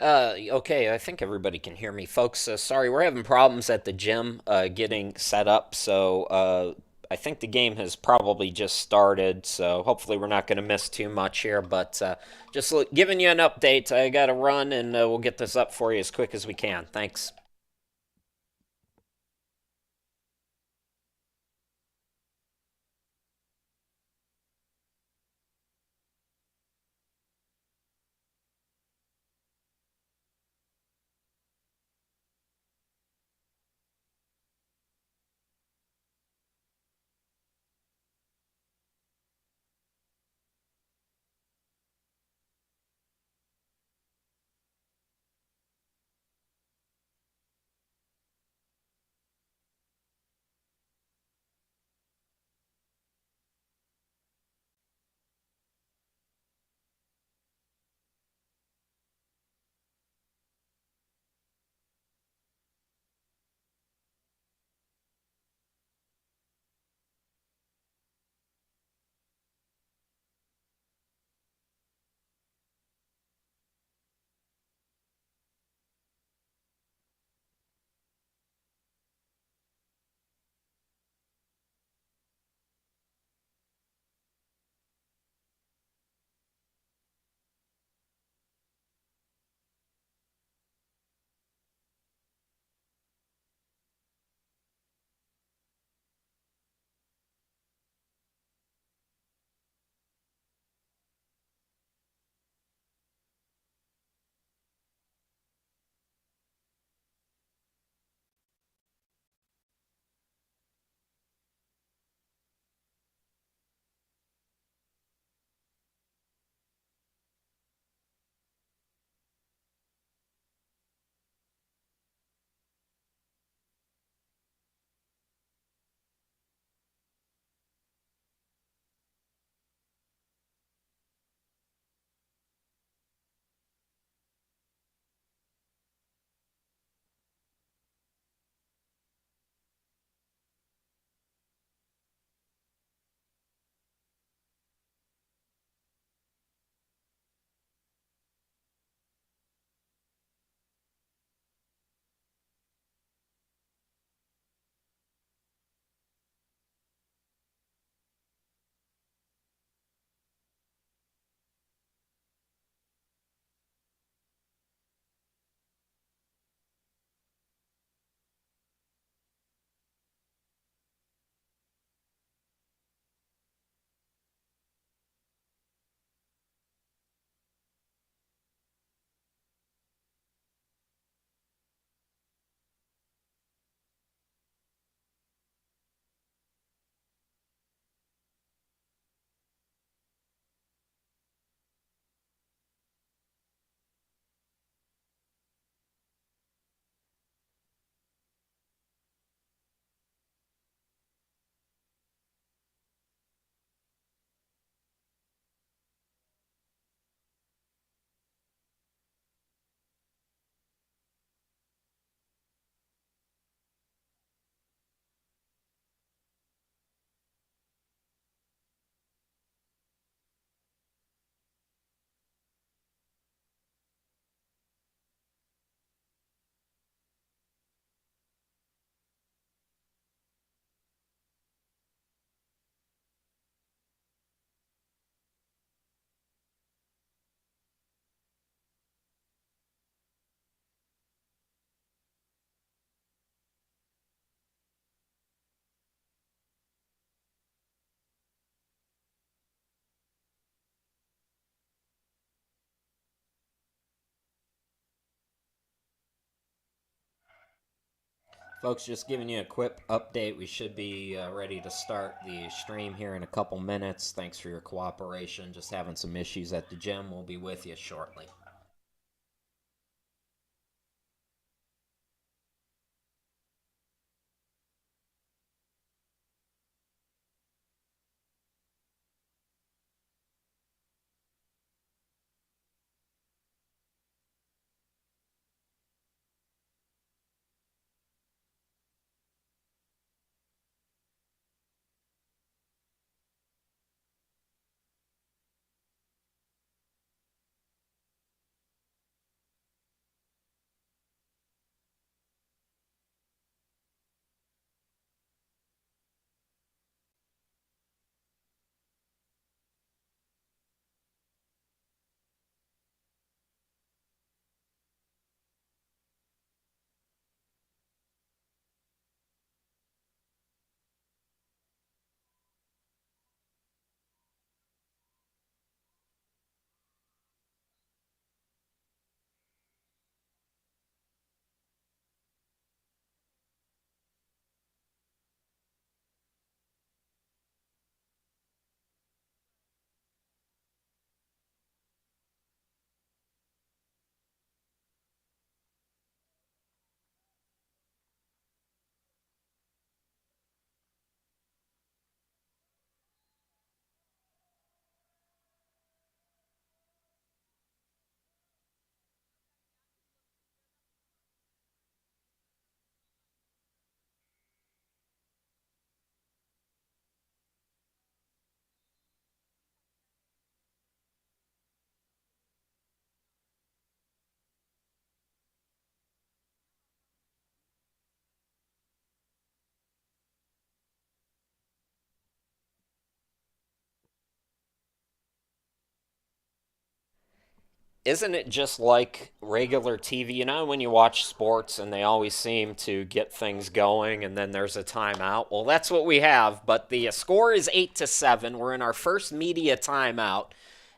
Okay, I think everybody can hear me, folks. Sorry, we're having problems at the gym getting set up, so I think the game has probably just started, so hopefully we're not going to miss too much here, but just giving you an update. I got to run, and we'll get this up for you as quick as we can. Thanks. Folks, just giving you a quick update. We should be ready to start the stream here in a couple minutes. Thanks for your cooperation. Just having some issues at the gym. We'll be with you shortly. isn't it just like regular TV? You know, when you watch sports and they always seem to get things going and then there's a timeout? Well, that's what we have, but the score is 8-7. We're in our first media timeout.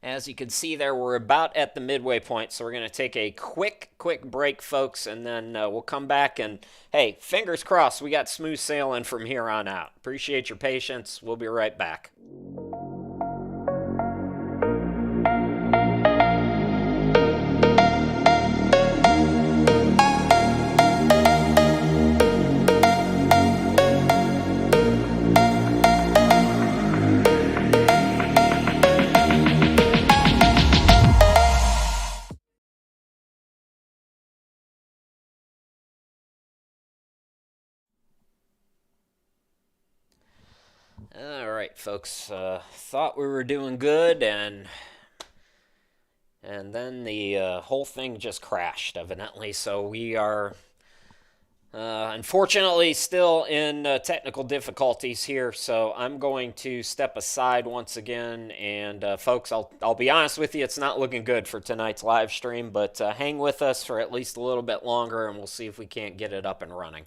As you can see there, we're about at the midway point, so we're going to take a quick break, folks, and then we'll come back and, hey, fingers crossed, we got smooth sailing from here on out. Appreciate your patience. We'll be right back. All right, folks. Thought we were doing good, and then the whole thing just crashed, evidently. So we are unfortunately still in technical difficulties here. So I'm going to step aside once again, and folks, I'll be honest with you, it's not looking good for tonight's live stream. But hang with us for at least a little bit longer, and we'll see if we can't get it up and running.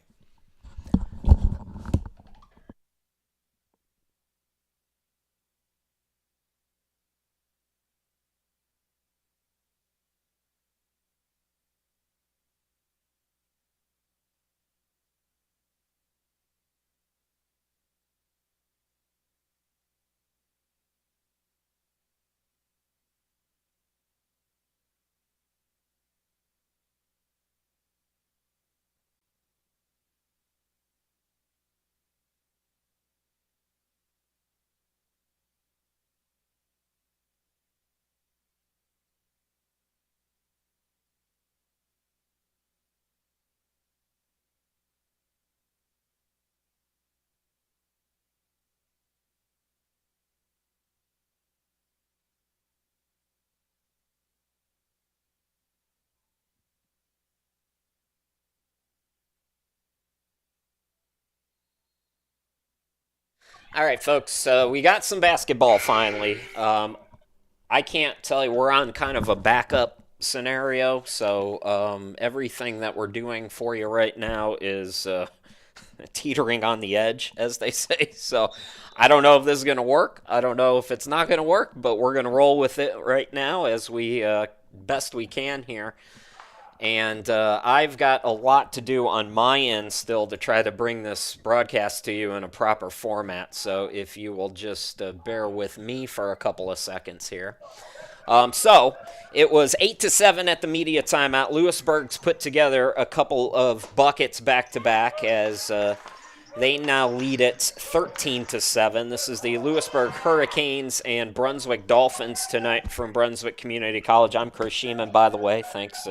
All right, folks. We got some basketball finally. I can't tell you, we're on kind of a backup scenario, so everything that we're doing for you right now is teetering on the edge, as they say. So I don't know if this is going to work. I don't know if it's not going to work, but we're going to roll with it right now as we best we can here. And I've got a lot to do on my end still to try to bring this broadcast to you in a proper format. So if you will just bear with me for a couple of seconds here. So it was 8-7 at the media timeout. Louisburg's put together a couple of buckets back to back as they now lead it 13-7. This is the Louisburg Hurricanes and Brunswick Dolphins tonight from Brunswick Community College. I'm Chris Sheeman, by the way. Thanks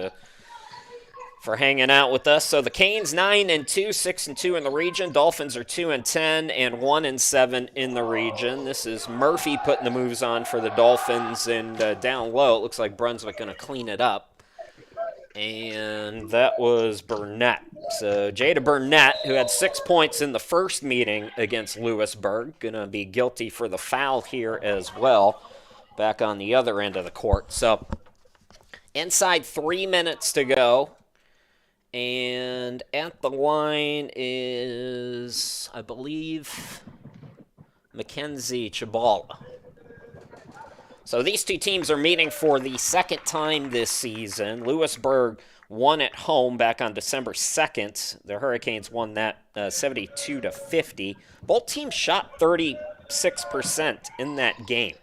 for hanging out with us. So the Canes 9-2, 6-2 in the region. Dolphins are 2-10 and 1-7 in the region. This is Murphy putting the moves on for the Dolphins, and down low it looks like Brunswick going to clean it up. And that was Burnett. So Jada Burnett, who had 6 points in the first meeting against Louisburg, going to be guilty for the foul here as well, back on the other end of the court. So inside 3 minutes to go. And at the line is, I believe, Mackenzie Chabala. So these two teams are meeting for the second time this season. Louisburg won at home back on December 2nd. The Hurricanes won that 72-50. Both teams shot 36% in that game.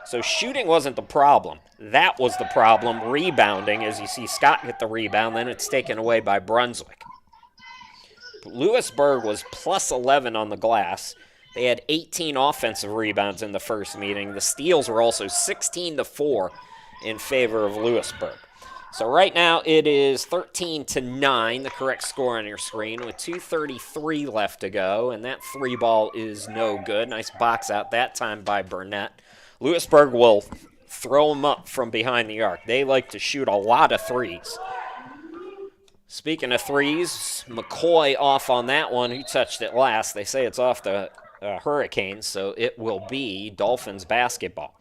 So shooting wasn't the problem. That was the problem. Rebounding, as you see Scott get the rebound, then it's taken away by Brunswick. Louisburg was plus 11 on the glass. They had 18 offensive rebounds in the first meeting. The steals were also 16-4 in favor of Louisburg. So right now it is 13-9, the correct score on your screen, with 2:33 left to go, and that three ball is no good. Nice box out that time by Burnett. Louisburg will throw them up from behind the arc. They like to shoot a lot of threes. Speaking of threes, McCoy off on that one. Who touched it last? They say it's off the Hurricanes, so it will be Dolphins basketball.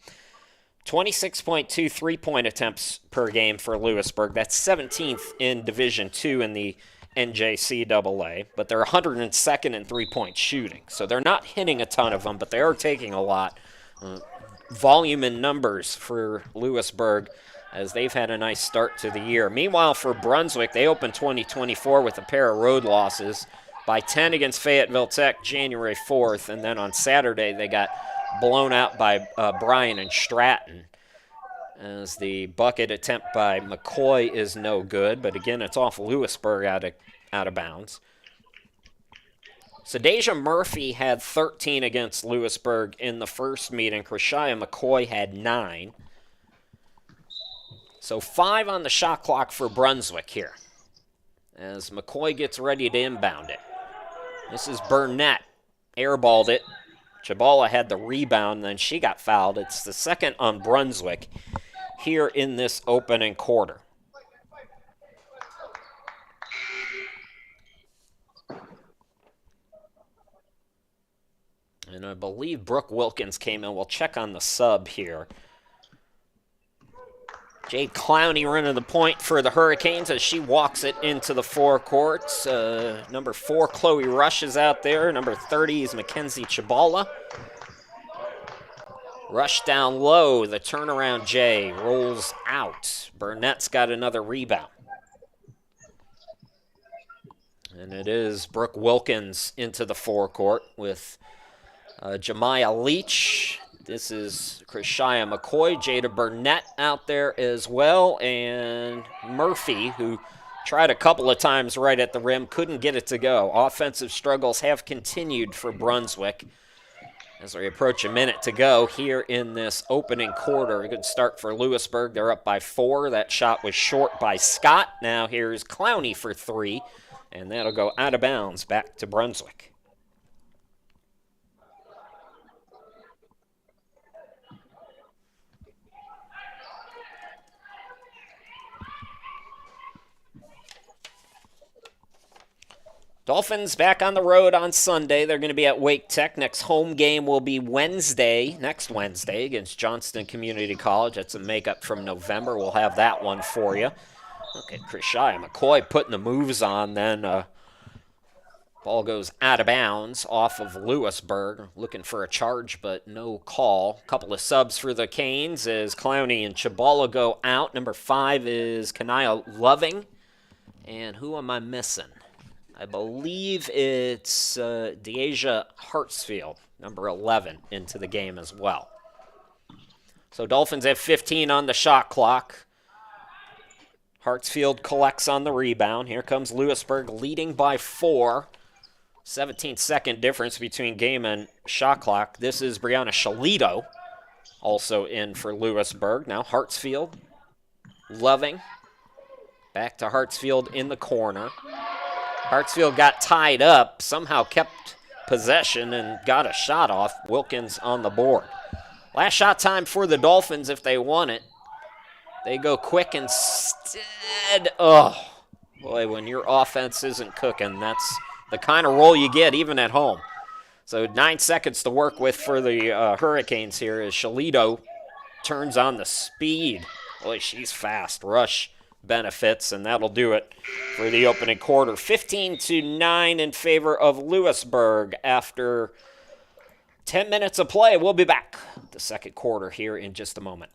26.2 3-point attempts per game for Louisburg. That's 17th in Division II in the NJCAA, but they're 102nd in three-point shooting. So they're not hitting a ton of them, but they are taking a lot. Volume and numbers for Louisburg as they've had a nice start to the year. Meanwhile, for Brunswick, they opened 2024 with a pair of road losses by 10 against Fayetteville Tech January 4th, and then on Saturday they got blown out by Bryan and Stratton as the bucket attempt by McCoy is no good, but again, it's off Louisburg out of bounds. So Deja Murphy had 13 against Louisburg in the first meeting. Krishaya McCoy had 9. So 5 on the shot clock for Brunswick here as McCoy gets ready to inbound it. This is Burnett. Airballed it. Chabala had the rebound, then she got fouled. It's the second on Brunswick here in this opening quarter. And I believe Brooke Wilkins came in. We'll check on the sub here. Jade Clowney running the point for the Hurricanes as she walks it into the forecourt. Number 4, Chloe Rush is out there. Number 30 is Mackenzie Chabala. Rush down low. The turnaround J rolls out. Burnett's got another rebound. And it is Brooke Wilkins into the forecourt with Jemiah Leach. This is Krishaya McCoy, Jada Burnett out there as well, and Murphy, who tried a couple of times right at the rim, couldn't get it to go. Offensive struggles have continued for Brunswick as we approach a minute to go here in this opening quarter. A good start for Louisburg. They're up by 4. That shot was short by Scott. Now here's Clowney for 3, and that'll go out of bounds back to Brunswick. Dolphins back on the road on Sunday. They're going to be at Wake Tech. Next home game will be next Wednesday against Johnston Community College. That's a makeup from November. We'll have that one for you. Look at Krishaya McCoy putting the moves on. Then ball goes out of bounds off of Louisburg. Looking for a charge, but no call. Couple of subs for the Canes as Clowney and Chabala go out. Number 5 is Kanaya Loving. And who am I missing? I believe it's Deasia Hartsfield, number 11, into the game as well. So Dolphins have 15 on the shot clock. Hartsfield collects on the rebound. Here comes Louisburg leading by 4. 17-second difference between game and shot clock. This is Brianna Shalito, also in for Louisburg. Now Hartsfield, Loving, back to Hartsfield in the corner. Hartsfield got tied up, somehow kept possession and got a shot off. Wilkins on the board. Last shot time for the Dolphins if they want it. They go quick instead. Oh, boy, when your offense isn't cooking, that's the kind of roll you get even at home. So 9 seconds to work with for the Hurricanes here as Shalito turns on the speed. Boy, she's fast. Rush benefits, and that'll do it for the opening quarter. 15-9 in favor of Louisburg after 10 minutes of play. We'll be back the second quarter here in just a moment.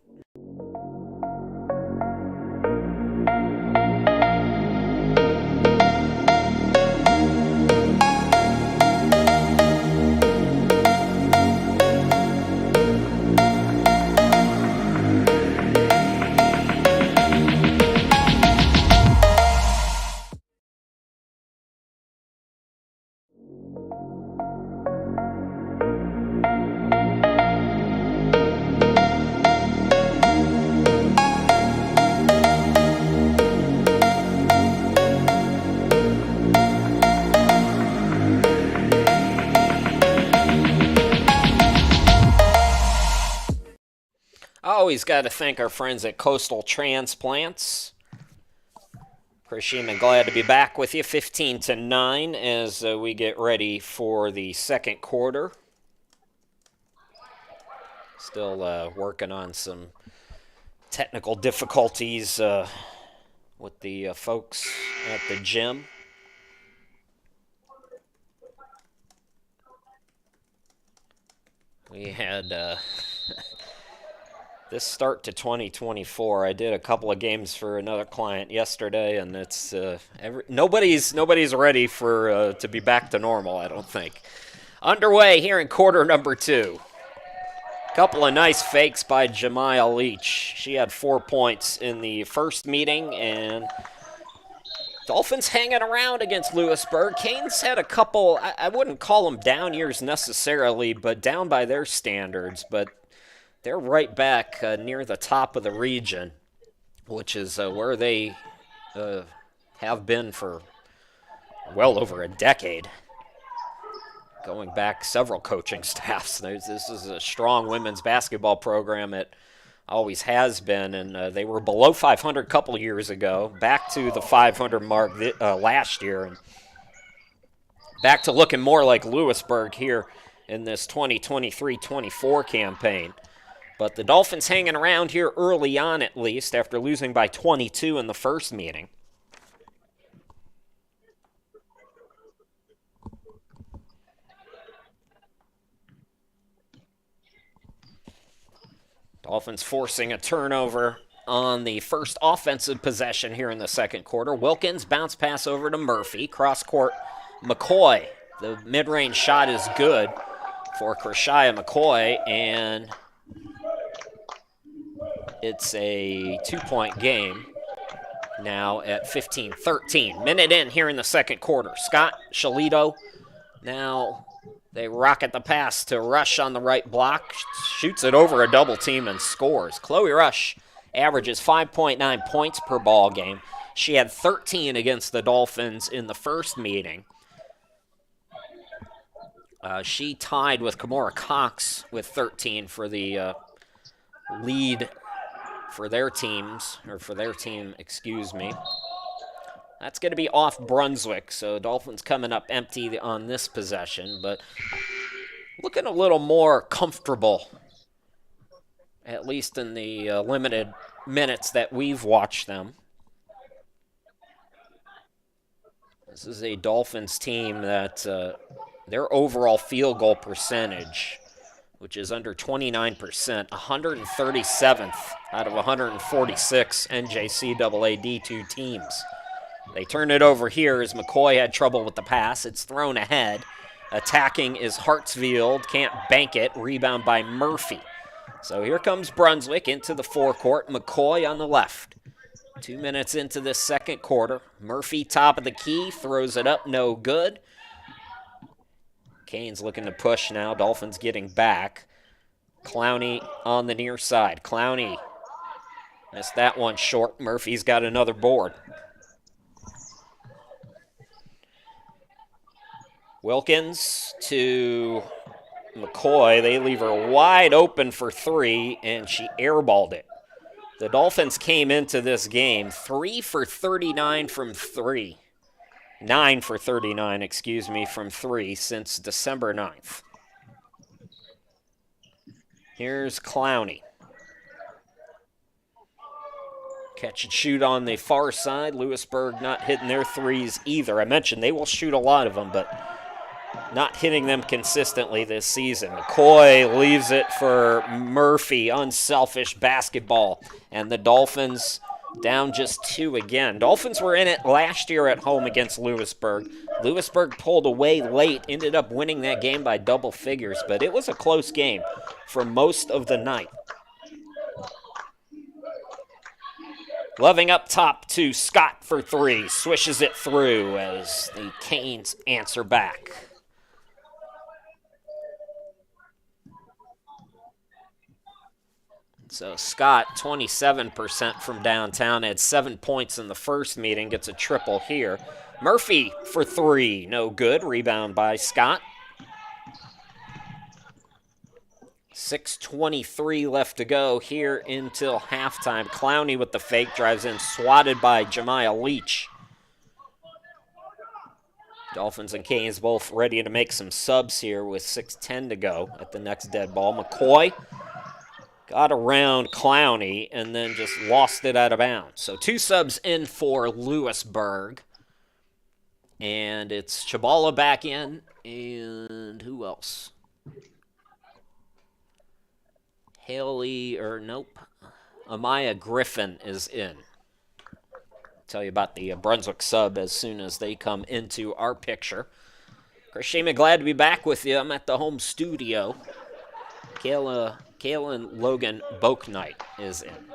Always got to thank our friends at Coastal Transplants. Chris Sheeman, glad to be back with you. 15-9 as we get ready for the second quarter. Still working on some technical difficulties with the folks at the gym. We had this start to 2024. I did a couple of games for another client yesterday, and it's nobody's ready for to be back to normal, I don't think. Underway here in quarter number 2. Couple of nice fakes by Jemiah Leach. She had 4 points in the first meeting, and Dolphins hanging around against Louisburg. Canes had a couple, I wouldn't call them down years necessarily, but down by their standards. But they're right back near the top of the region, which is where they have been for well over a decade. Going back several coaching staffs. This is a strong women's basketball program. It always has been, and they were below 500 a couple years ago, back to the 500 mark last year, and back to looking more like Louisburg here in this 2023-24 campaign. But the Dolphins hanging around here early on, at least, after losing by 22 in the first meeting. Dolphins forcing a turnover on the first offensive possession here in the second quarter. Wilkins bounce pass over to Murphy. Cross court, McCoy. The mid-range shot is good for Krishia McCoy, and it's a 2-point game now at 15-13. Minute in here in the second quarter. Scott, Shalito, now they rocket the pass to Rush on the right block, shoots it over a double team and scores. Chloe Rush averages 5.9 points per ball game. She had 13 against the Dolphins in the first meeting. She tied with Kimora Cox with 13 for the lead for their teams, or for their team, excuse me. That's going to be off Brunswick, so Dolphins coming up empty on this possession, but looking a little more comfortable, at least in the limited minutes that we've watched them. This is a Dolphins team that their overall field goal percentage, which is under 29%, 137th out of 146 NJCAA D2 teams. They turn it over here as McCoy had trouble with the pass. It's thrown ahead. Attacking is Hartsfield. Can't bank it. Rebound by Murphy. So here comes Brunswick into the forecourt. McCoy on the left. 2 minutes into this second quarter. Murphy top of the key. Throws it up. No good. Canes looking to push now. Dolphins getting back. Clowney on the near side. Clowney missed that one short. Murphy's got another board. Wilkins to McCoy. They leave her wide open for 3, and she airballed it. The Dolphins came into this game 3 for 39 from 3. 9 for 39, excuse me, from 3 since December 9th. Here's Clowney. Catch and shoot on the far side. Louisburg not hitting their threes either. I mentioned they will shoot a lot of them, but not hitting them consistently this season. McCoy leaves it for Murphy. Unselfish basketball. And the Dolphins down just 2 again. Dolphins were in it last year at home against Louisburg. Louisburg pulled away late, ended up winning that game by double figures, but it was a close game for most of the night. Loving up top to Scott for 3. Swishes it through as the Canes answer back. So Scott, 27% from downtown, had 7 points in the first meeting, gets a triple here. Murphy for 3, no good. Rebound by Scott. 6:23 left to go here until halftime. Clowney with the fake, drives in, swatted by Jemiah Leach. Dolphins and Canes both ready to make some subs here with 6:10 to go at the next dead ball. McCoy got around Clowney and then just lost it out of bounds. So 2 subs in for Louisburg. And it's Chabala back in. And who else? Amaya Griffin is in. I'll tell you about the Brunswick sub as soon as they come into our picture. Chris Shaman, glad to be back with you. I'm at the home studio. Kaylin Logan Boaknight is in.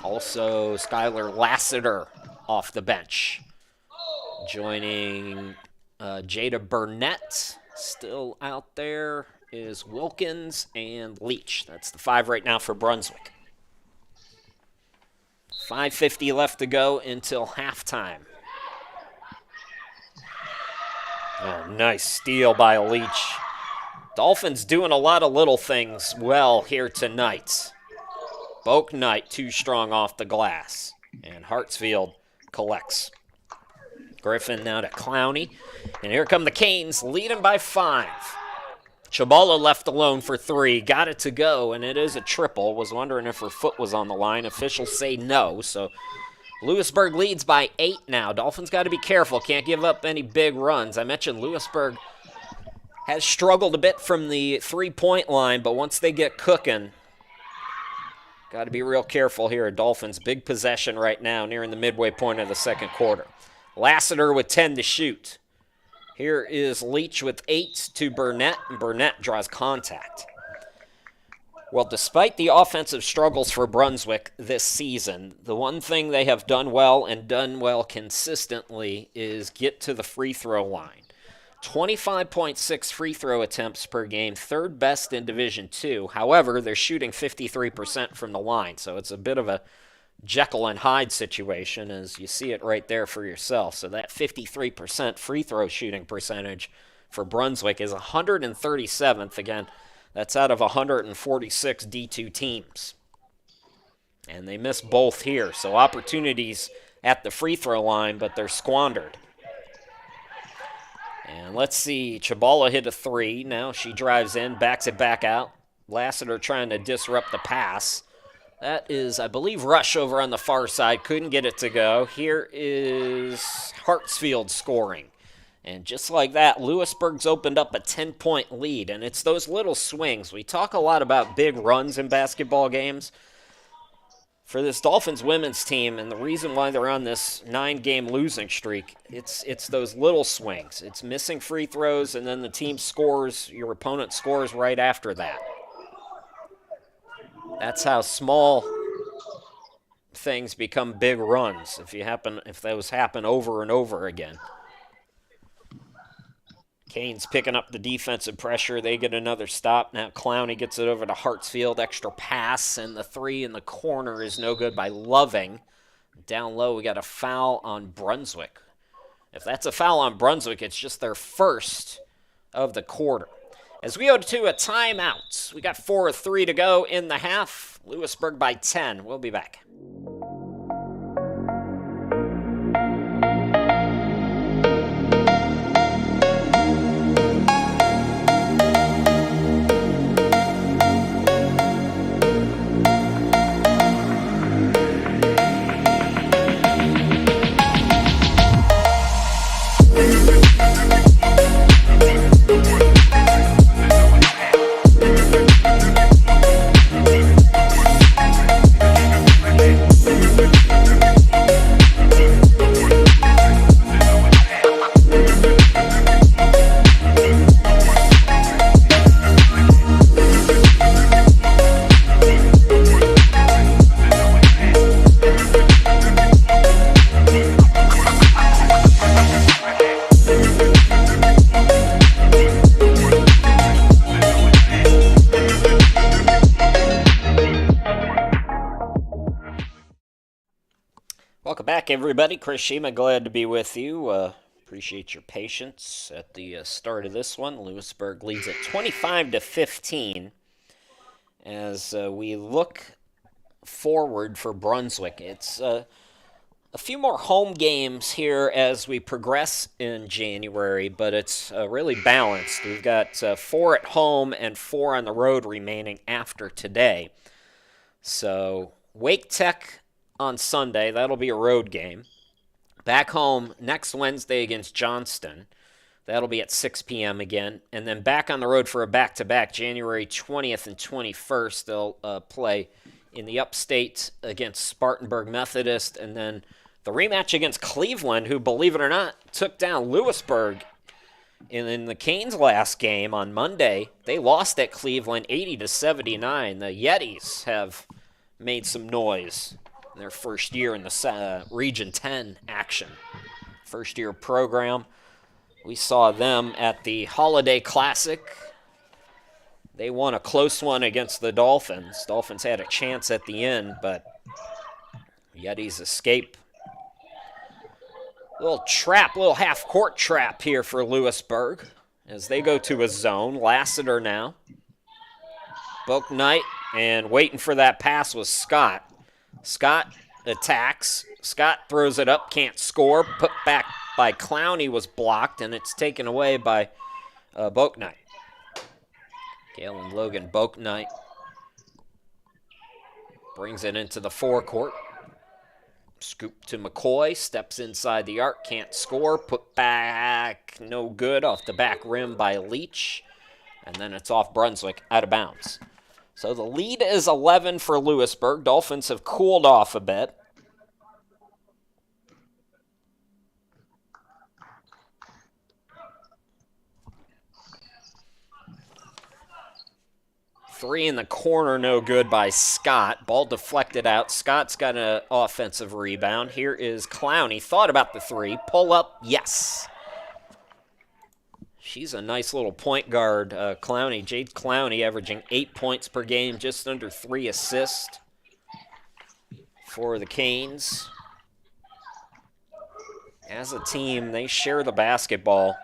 Also, Skylar Lassiter off the bench. Joining Jada Burnett, still out there, is Wilkins and Leach. That's the 5 right now for Brunswick. 5:50 left to go until halftime. Oh, nice steal by Leach. Dolphins doing a lot of little things well here tonight. Boaknight too strong off the glass. And Hartsfield collects. Griffin now to Clowney. And here come the Canes, leading by 5. Chabala left alone for 3. Got it to go, and it is a triple. Was wondering if her foot was on the line. Officials say no, so Louisburg leads by 8 now. Dolphins got to be careful. Can't give up any big runs. I mentioned Louisburg has struggled a bit from the 3-point line, but once they get cooking, got to be real careful here. Dolphins, big possession right now, nearing the midway point of the second quarter. Lassiter with 10 to shoot. Here is Leach with 8 to Burnett, and Burnett draws contact. Well, despite the offensive struggles for Brunswick this season, the one thing they have done well and done well consistently is get to the free throw line. 25.6 free throw attempts per game, 3rd best in Division II. However, they're shooting 53% from the line, so it's a bit of a Jekyll and Hyde situation, as you see it right there for yourself. So that 53% free throw shooting percentage for Brunswick is 137th. Again, that's out of 146 D2 teams. And they miss both here. So opportunities at the free throw line, but they're squandered. And let's see, Chabala hit a 3. Now she drives in, backs it back out. Lassiter trying to disrupt the pass. That is, I believe, Rush over on the far side. Couldn't get it to go. Here is Hartsfield scoring. And just like that, Louisburg's opened up a 10-point lead. And it's those little swings. We talk a lot about big runs in basketball games. For this Dolphins women's team, and the reason why they're on this 9-game losing streak, it's those little swings. It's missing free throws, and then the team scores, your opponent scores right after that. That's how small things become big runs if those happen over and over again. Canes picking up the defensive pressure. They get another stop. Now Clowney gets it over to Hartsfield. Extra pass, and the 3 in the corner is no good by Loving. Down low, we got a foul on Brunswick. If that's a foul on Brunswick, it's just their first of the quarter. As we go to a timeout, we got 4:03 to go in the half. Louisburg by 10. We'll be back. Welcome back, everybody. Chris Shima, glad to be with you. Appreciate your patience at the start of this one. Louisburg leads at 25-15 as we look forward for Brunswick. It's A few more home games here as we progress in January, but it's really balanced. We've got 4 at home and 4 on the road remaining after today. So Wake Tech on Sunday, that'll be a road game. Back home next Wednesday against Johnston. That'll be at 6 p.m. again. And then back on the road for a back-to-back, January 20th and 21st. They'll play in the upstate against Spartanburg Methodist. And then the rematch against Cleveland, who, believe it or not, took down Louisburg in the Canes' last game on Monday. They lost at Cleveland 80-79. The Yetis have made some noise in their first year in the Region 10 action. First-year program. We saw them at the Holiday Classic. They won a close one against the Dolphins. Dolphins had a chance at the end, but Yetis escape. Little half-court trap here for Louisburg as they go to a zone. Lassiter now. Boak Knight, and waiting for that pass was Scott. Scott attacks. Scott throws it up, can't score. Put back by Clowney was blocked, and it's taken away by Boak Knight. Galen Logan Boak Knight brings it into the forecourt. Scoop to McCoy, steps inside the arc, can't score. Put back, no good, off the back rim by Leach. And then it's off Brunswick, out of bounds. So the lead is 11 for Louisburg. Dolphins have cooled off a bit. Three in the corner, no good by Scott. Ball deflected out. Scott's got an offensive rebound. Here is Clowney. Thought about the three. Pull up, yes. She's a nice little point guard, Clowney. Jade Clowney averaging 8 points per game, just under 3 assists for the Canes. As a team, they share the basketball.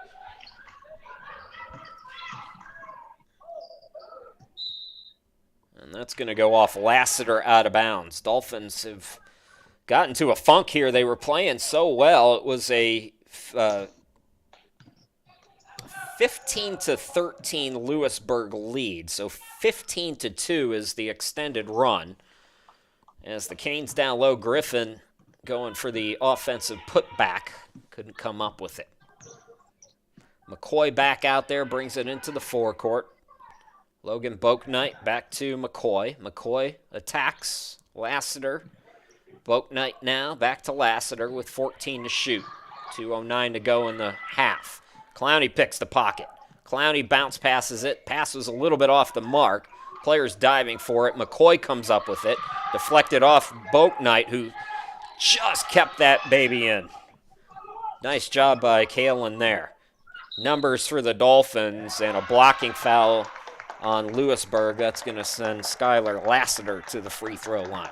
And that's going to go off Lassiter out of bounds. Dolphins have gotten to a funk here. They were playing so well. It was a 15-13 Louisburg lead. So 15-2 is the extended run. As the Canes down low, Griffin going for the offensive putback. Couldn't come up with it. McCoy back out there, brings it into the forecourt. Logan Boak Knight back to McCoy. McCoy attacks Lassiter. Boak Knight now back to Lassiter with 14 to shoot. 2:09 to go in the half. Clowney picks the pocket. Clowney bounce passes it. Pass was a little bit off the mark. Players diving for it. McCoy comes up with it. Deflected off Boak Knight, who just kept that baby in. Nice job by Kalen there. Numbers for the Dolphins and a blocking foul on Louisburg. That's going to send Skylar Lassiter to the free throw line.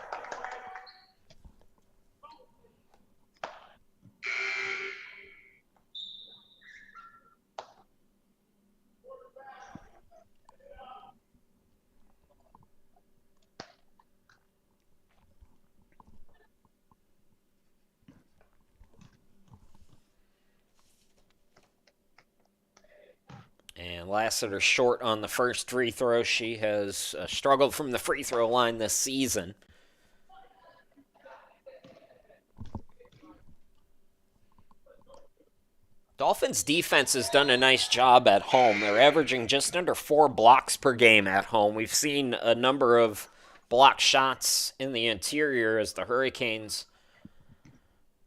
And Lassiter short on the first free throw. She has struggled from the free throw line this season. Dolphins defense has done a nice job at home. They're averaging just under 4 blocks per game at home. We've seen a number of block shots in the interior as the Hurricanes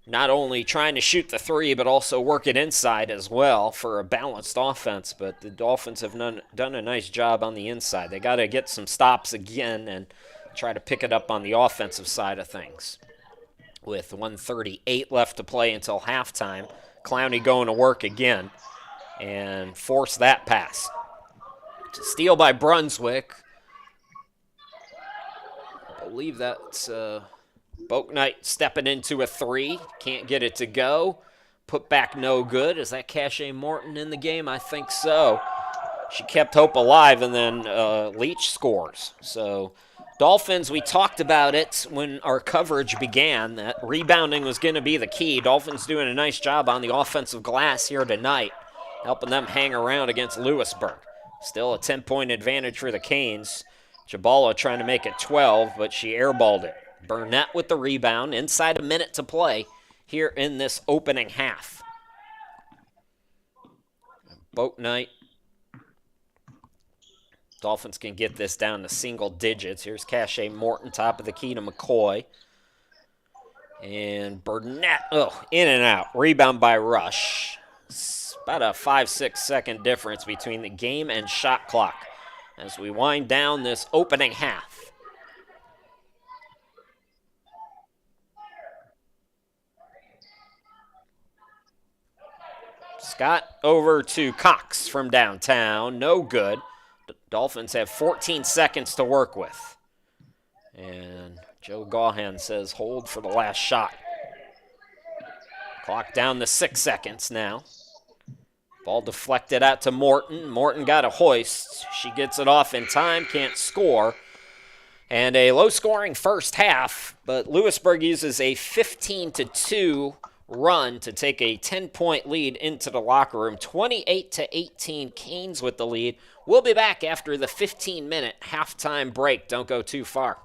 not only trying to shoot the three, but also work it inside as well for a balanced offense. But the Dolphins have done a nice job on the inside. They got to get some stops again and try to pick it up on the offensive side of things. With 1:38 left to play until halftime, Clowney going to work again and force that pass. Steal by Brunswick. I believe that's Boak Knight stepping into a three. Can't get it to go. Put back no good. Is that Cache Morton in the game? I think so. She kept hope alive, and then Leach scores. So Dolphins, we talked about it when our coverage began, that rebounding was going to be the key. Dolphins doing a nice job on the offensive glass here tonight, helping them hang around against Louisburg. Still a 10-point advantage for the Canes. Jabala trying to make it 12, but she airballed it. Burnett with the rebound, inside a minute to play here in this opening half. Boat night. Dolphins can get this down to single digits. Here's Cache Morton, top of the key to McCoy. And Burnett, in and out. Rebound by Rush. It's about a 5-6 second difference between the game and shot clock as we wind down this opening half. Scott over to Cox from downtown. No good. The Dolphins have 14 seconds to work with. And Joe Gahan says hold for the last shot. Clock down to 6 seconds now. Ball deflected out to Morton. Morton got a hoist. She gets it off in time, can't score. And a low-scoring first half, but Louisburg uses a 15-2 run to take a 10-point lead into the locker room. 28-18, Canes with the lead. We'll be back after the 15-minute halftime break. Don't go too far.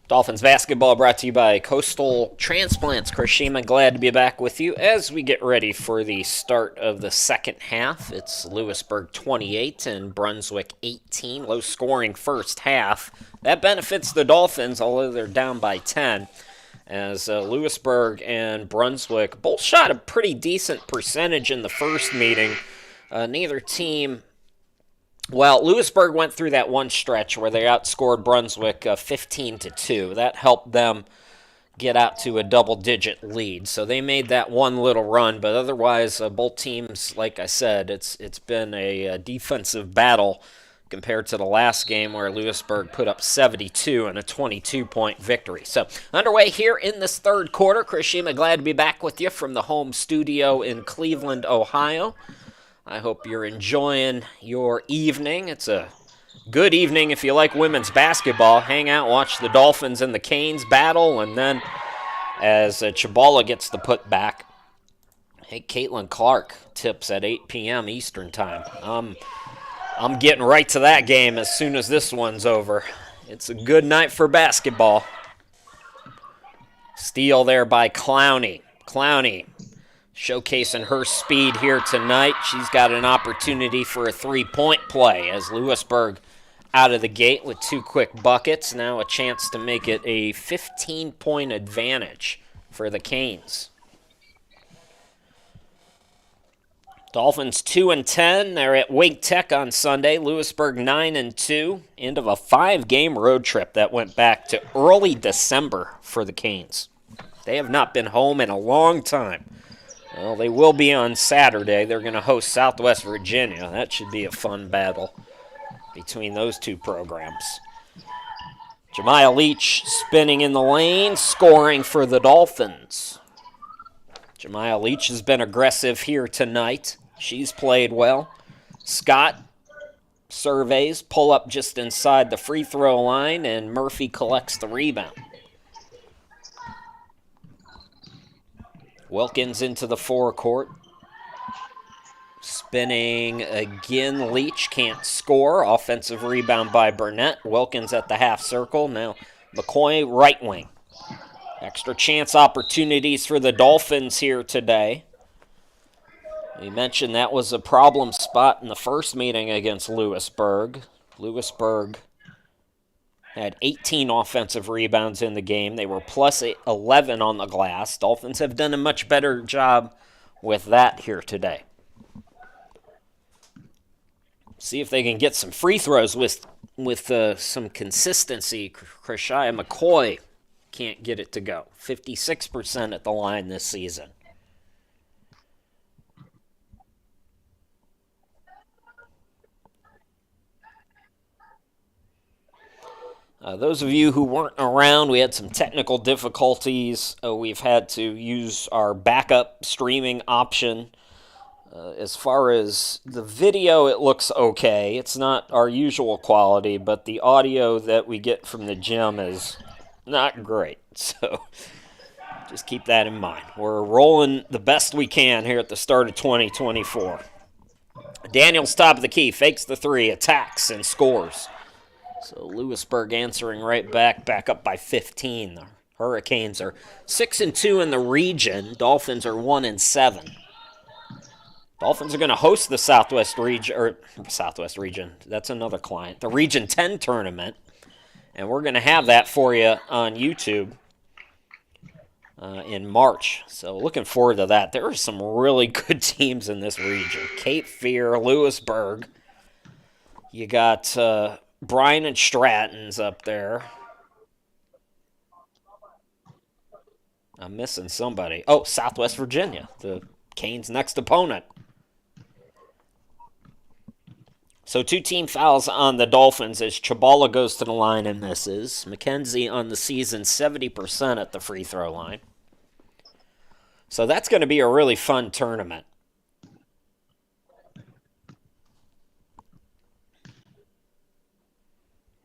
Dolphins basketball brought to you by Coastal Transplants. Chris Shima, glad to be back with you as we get ready for the start of the second half. It's Louisburg 28 and Brunswick 18. Low scoring first half. That benefits the Dolphins, although they're down by 10. As Louisburg and Brunswick both shot a pretty decent percentage in the first meeting. Neither team... Well, Louisburg went through that one stretch where they outscored Brunswick 15-2. That helped them get out to a double-digit lead. So they made that one little run, but otherwise, both teams, like I said, it's been a defensive battle compared to the last game where Louisburg put up 72 and a 22-point victory. So underway here in this third quarter. Chris Shima, glad to be back with you from the home studio in Cleveland, Ohio. I hope you're enjoying your evening. It's a good evening if you like women's basketball. Hang out, watch the Dolphins and the Canes battle, and then as Chabala gets the putback, hey, Caitlin Clark tips at 8 p.m. Eastern time. I'm getting right to that game as soon as this one's over. It's a good night for basketball. Steal there by Clowney. Clowney showcasing her speed here tonight. She's got an opportunity for a three-point play as Louisburg out of the gate with two quick buckets. Now a chance to make it a 15-point advantage for the Canes. Dolphins 2-10. They're at Wake Tech on Sunday. Louisburg 9-2. End of a 5-game road trip that went back to early December for the Canes. They have not been home in a long time. Well, they will be on Saturday. They're going to host Southwest Virginia. That should be a fun battle between those two programs. Jemiah Leach spinning in the lane, scoring for the Dolphins. Jemiah Leach has been aggressive here tonight. She's played well. Scott surveys, pull up just inside the free throw line, and Murphy collects the rebound. Wilkins into the forecourt. Spinning again, Leach can't score. Offensive rebound by Burnett. Wilkins at the half circle. Now McCoy right wing. Extra chance opportunities for the Dolphins here today. We mentioned that was a problem spot in the first meeting against Louisburg. Louisburg had 18 offensive rebounds in the game. They were plus 11 on the glass. Dolphins have done a much better job with that here today. See if they can get some free throws with some consistency. Krishaya McCoy can't get it to go. 56% at the line this season. Those of you who weren't around, we had some technical difficulties. We've had to use our backup streaming option. As far as the video, it looks okay. It's not our usual quality, but the audio that we get from the gym is not great. So just keep that in mind. We're rolling the best we can here at the start of 2024. Daniels top of the key, fakes the three, attacks, and scores. So Louisburg answering right back up by 15. The Hurricanes are 6-2 in the region. Dolphins are 1-7. Dolphins are going to host the Southwest region. That's another client. The Region 10 tournament. And we're going to have that for you on YouTube in March. So looking forward to that. There are some really good teams in this region. Cape Fear, Louisburg. You got Bryan and Stratton's up there. I'm missing somebody. Oh, Southwest Virginia, the Canes' next opponent. So 2 team fouls on the Dolphins as Chabala goes to the line and misses. McKenzie on the season 70% at the free throw line. So that's going to be a really fun tournament.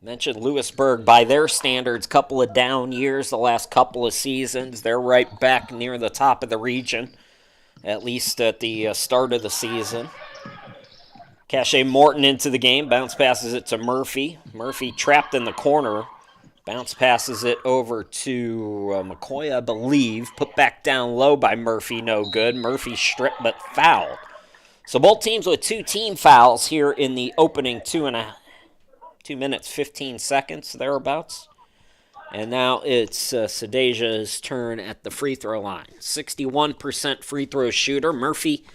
Mentioned Louisburg, by their standards, couple of down years the last couple of seasons. They're right back near the top of the region, at least at the start of the season. Cache Morton into the game, bounce passes it to Murphy. Murphy trapped in the corner, bounce passes it over to McCoy, I believe. Put back down low by Murphy, no good. Murphy stripped but fouled. So both teams with two team fouls here in the opening 2 minutes, 15 seconds, thereabouts. And now it's Sadesia's turn at the free throw line. 61% free throw shooter. Murphy,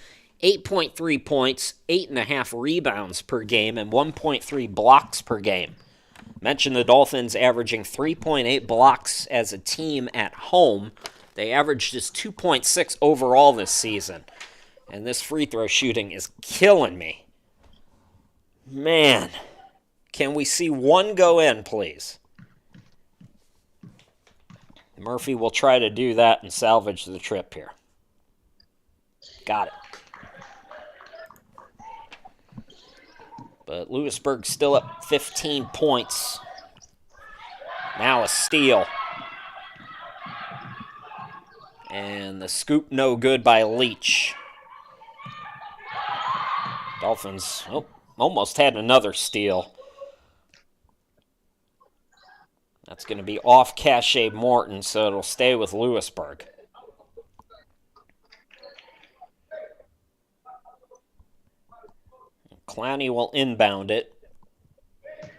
8.3 points, 8.5 rebounds per game, and 1.3 blocks per game. Mentioned the Dolphins averaging 3.8 blocks as a team at home. They averaged just 2.6 overall this season. And this free throw shooting is killing me. Man, can we see one go in, please? Murphy will try to do that and salvage the trip here. Got it. But Louisburg still up 15 points. Now a steal. And the scoop no good by Leach. Dolphins almost had another steal. That's going to be off Cache Morton, so it'll stay with Louisburg. Clowney will inbound it.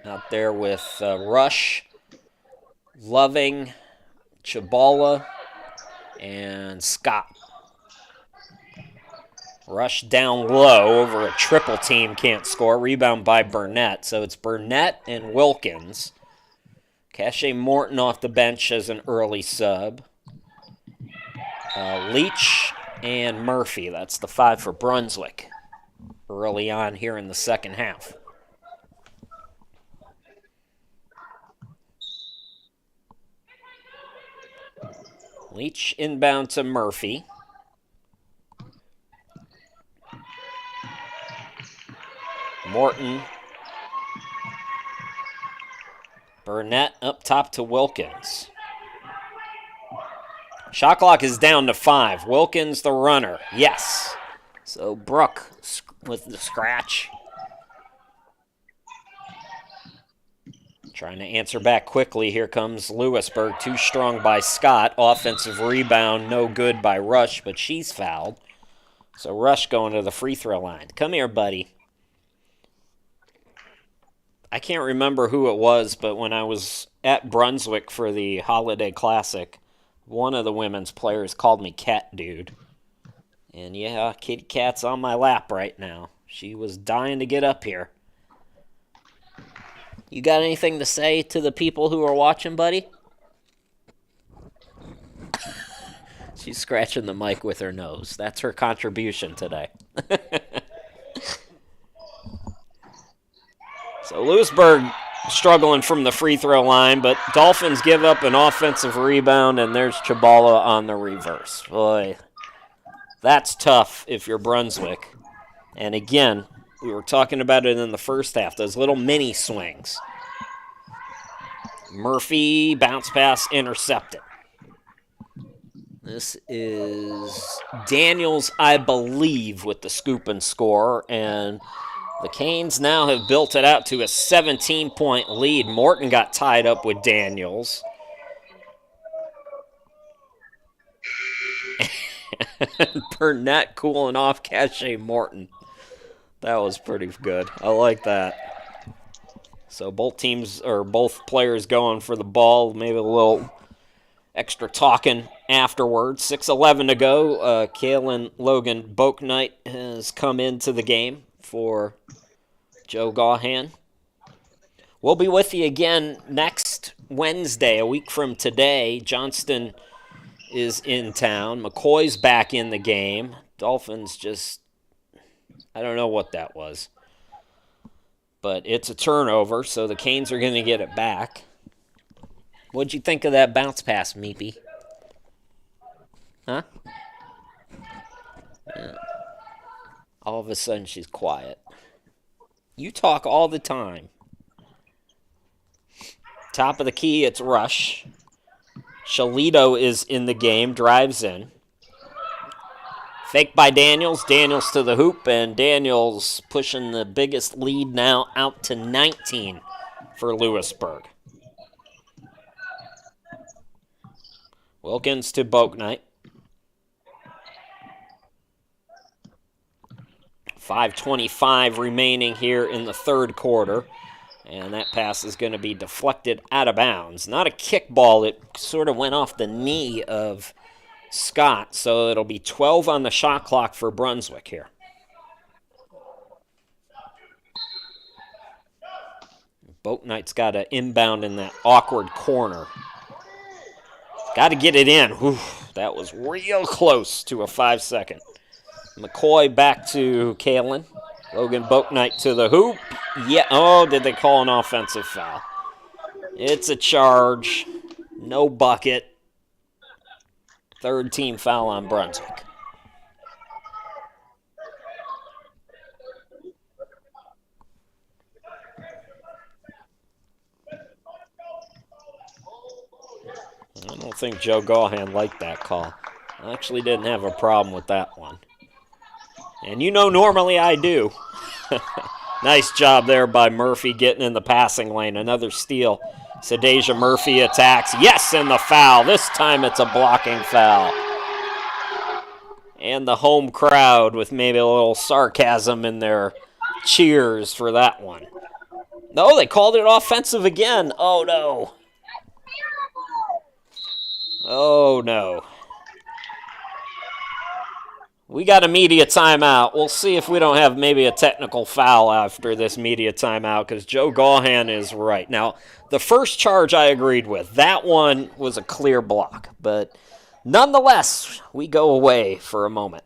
Out there with Rush, Loving, Chabala, and Scott. Rush down low over a triple team, can't score. Rebound by Burnett, so it's Burnett and Wilkins. Cache Morton off the bench as an early sub. Leach and Murphy. That's the 5 for Brunswick early on here in the second half. Leach inbound to Murphy. Morton. Burnett up top to Wilkins. Shot clock is down to 5. Wilkins the runner. Yes. So Brook with the scratch. Trying to answer back quickly. Here comes Louisburg. Too strong by Scott. Offensive rebound, no good by Rush, but she's fouled. So Rush going to the free throw line. Come here, buddy. I can't remember who it was, but when I was at Brunswick for the Holiday Classic, one of the women's players called me Cat Dude. And yeah, Kitty Cat's on my lap right now. She was dying to get up here. You got anything to say to the people who are watching, buddy? She's scratching the mic with her nose. That's her contribution today. So Louisburg struggling from the free throw line, but Dolphins give up an offensive rebound, and there's Chabala on the reverse. Boy, that's tough if you're Brunswick. And again, we were talking about it in the first half, those little mini swings. Murphy, bounce pass, intercepted. This is Daniels, I believe, with the scoop and score, and the Canes now have built it out to a 17-point lead. Morton got tied up with Daniels. Burnett cooling off Cache Morton. That was pretty good. I like that. So both teams, or both players going for the ball. Maybe a little extra talking afterwards. 6:11 to go. Kaylin Logan Boaknight has come into the game for Joe Gaughan. We'll be with you again next Wednesday, a week from today. Johnston is in town. McCoy's back in the game. Dolphins just, I don't know what that was. But it's a turnover, so the Canes are going to get it back. What'd you think of that bounce pass, Meepy? Huh? Yeah. All of a sudden, she's quiet. You talk all the time. Top of the key, it's Rush. Shalito is in the game, drives in. Fake by Daniels. Daniels to the hoop, and Daniels pushing the biggest lead now out to 19 for Louisburg. Wilkins to Bouknight. 5:25 remaining here in the third quarter. And that pass is going to be deflected out of bounds. Not a kick ball. It sort of went off the knee of Scott. So it'll be 12 on the shot clock for Brunswick here. Bouknight's got an inbound in that awkward corner. Got to get it in. Whew, that was real close to a 5-second. McCoy back to Kalen. Logan Bouknight to the hoop. Yeah, oh, did they call an offensive foul? It's a charge. No bucket. Third team foul on Brunswick. I don't think Joe Gahan liked that call. I actually didn't have a problem with that one. And you know normally I do. Nice job there by Murphy getting in the passing lane. Another steal. Sadeja Murphy attacks. Yes, and the foul. This time it's a blocking foul. And the home crowd with maybe a little sarcasm in their cheers for that one. No, they called it offensive again. Oh, no. Oh, no. We got a media timeout. We'll see if we don't have maybe a technical foul after this media timeout because Joe Gahan is right. Now, the first charge I agreed with. That one was a clear block. But nonetheless, we go away for a moment.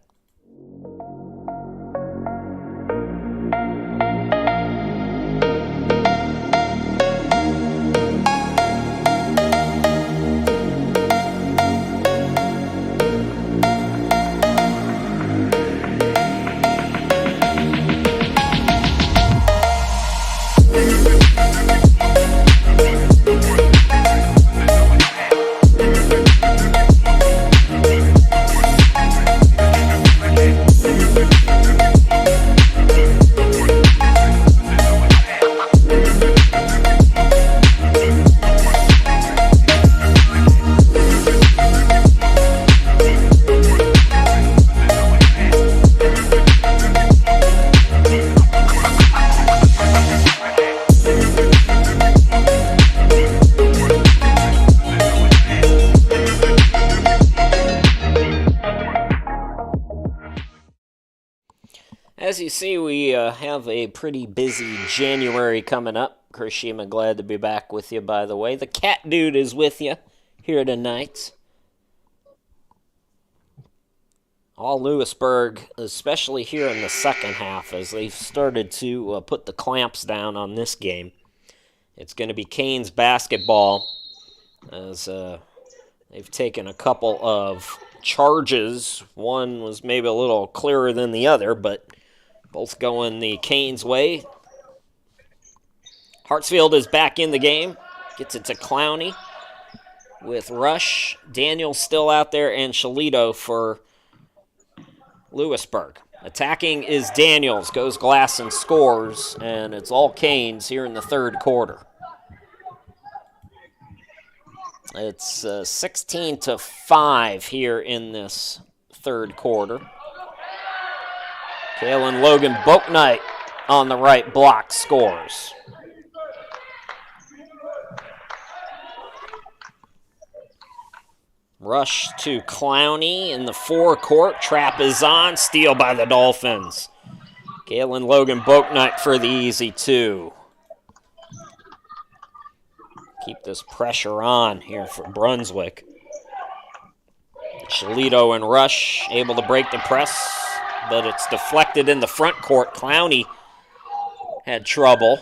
As you see, we have a pretty busy January coming up. Kirishima, glad to be back with you, by the way. The cat dude is with you here tonight. All Louisburg, especially here in the second half, as they've started to put the clamps down on this game. It's going to be Canes basketball, as they've taken a couple of charges. One was maybe a little clearer than the other, but both going the Canes' way. Hartsfield is back in the game. Gets it to Clowney with Rush. Daniels still out there, and Shalito for Louisburg. Attacking is Daniels. Goes glass and scores, and it's all Canes here in the third quarter. It's 16-5 here in this third quarter. Kalen Logan Bouknight on the right block scores. Rush to Clowney in the forecourt. Trap is on. Steal by the Dolphins. Kalen Logan Bouknight for the easy two. Keep this pressure on here for Brunswick. Shalito and Rush able to break the press, but it's deflected in the front court. Clowney had trouble,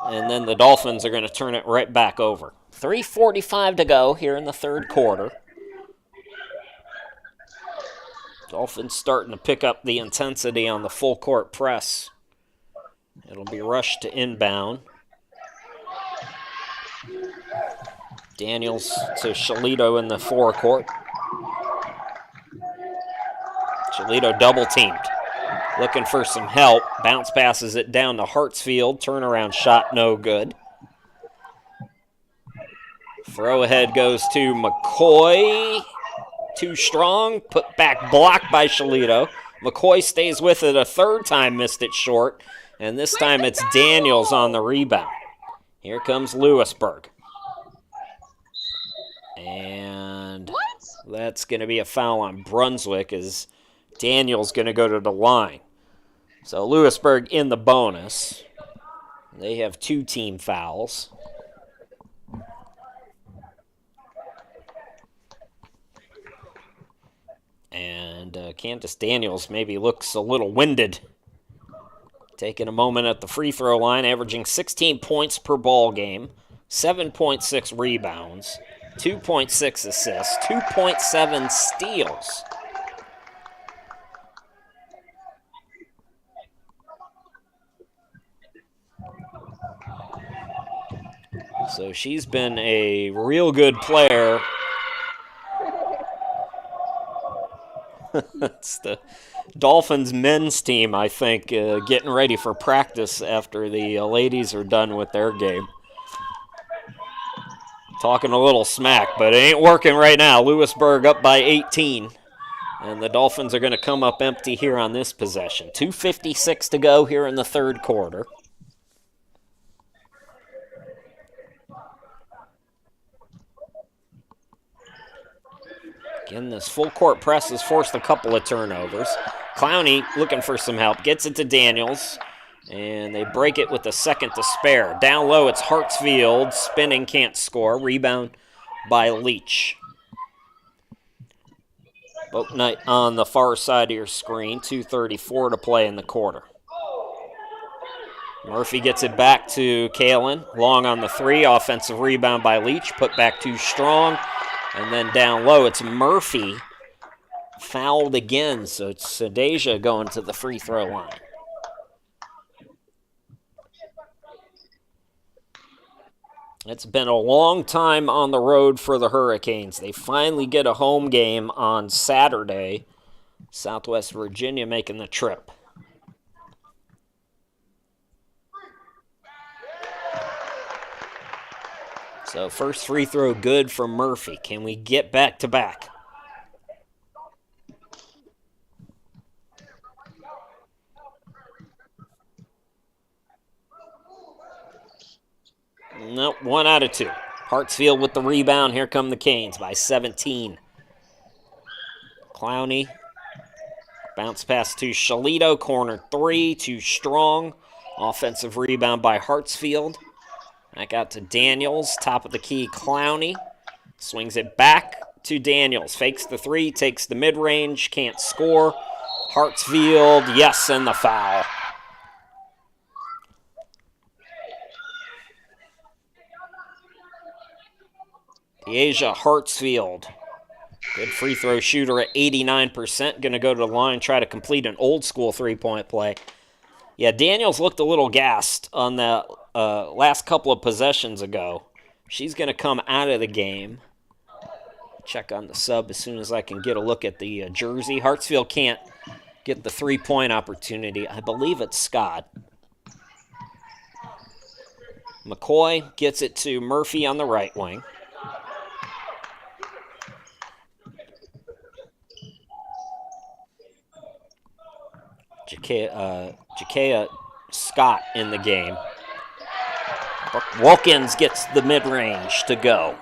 and then the Dolphins are going to turn it right back over. 3:45 to go here in the third quarter. Dolphins starting to pick up the intensity on the full court press. It'll be Rush to inbound. Daniels to Shalito in the forecourt. Shalito double teamed. Looking for some help. Bounce passes it down to Hartsfield. Turnaround shot no good. Throw ahead goes to McCoy. Too strong. Put back blocked by Shalito. McCoy stays with it a third time. Missed it short. And this time it's Daniels on the rebound. Here comes Louisburg. And that's going to be a foul on Brunswick as Daniels going to go to the line. So Louisburg in the bonus. They have 2 team fouls. And Candace Daniels maybe looks a little winded. Taking a moment at the free throw line, averaging 16 points per ball game, 7.6 rebounds, 2.6 assists, 2.7 steals. So she's been a real good player. It's the Dolphins men's team, I think, getting ready for practice after the ladies are done with their game. Talking a little smack, but it ain't working right now. Louisburg up by 18. And the Dolphins are going to come up empty here on this possession. 2:56 to go here in the third quarter. Again, this full court press has forced a couple of turnovers. Clowney looking for some help. Gets it to Daniels. And they break it with a second to spare. Down low, it's Hartsfield. Spinning, can't score. Rebound by Leach. Boat Knight on the far side of your screen. 2:34 to play in the quarter. Murphy gets it back to Kalen. Long on the 3. Offensive rebound by Leach. Put back too strong. And then down low, it's Murphy. Fouled again, so it's Sadeja going to the free throw line. It's been a long time on the road for the Hurricanes. They finally get a home game on Saturday. Southwest Virginia making the trip. So first free throw good from Murphy. Can we get back to back? Nope, 1 out of 2. Hartsfield with the rebound. Here come the Canes by 17. Clowney. Bounce pass to Shalito. Corner 3. Too strong. Offensive rebound by Hartsfield. Back out to Daniels. Top of the key, Clowney. Swings it back to Daniels. Fakes the 3. Takes the mid-range. Can't score. Hartsfield. Yes, and the foul. Deasia Hartsfield, good free throw shooter at 89%. Going to go to the line, try to complete an old school three-point play. Yeah, Daniels looked a little gassed on that last couple of possessions ago. She's going to come out of the game. Check on the sub as soon as I can get a look at the jersey. Hartsfield can't get the three-point opportunity. I believe it's Scott. McCoy gets it to Murphy on the right wing. Jakea Scott in the game. Wilkins gets the mid-range to go.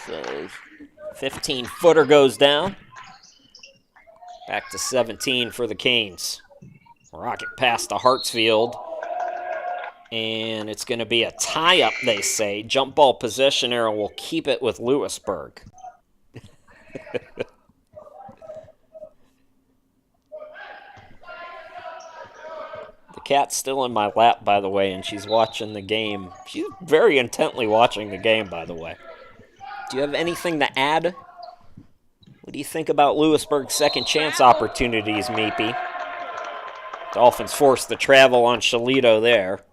So 15-footer goes down. Back to 17 for the Canes. Rocket pass to Hartsfield. And it's going to be a tie-up, they say. Jump ball possession arrow will keep it with Louisburg. The cat's still in my lap, by the way, and she's watching the game. She's very intently watching the game, by the way. Do you have anything to add? What do you think about Louisburg's second chance opportunities, Meepy? Dolphins forced the travel on Shalito there.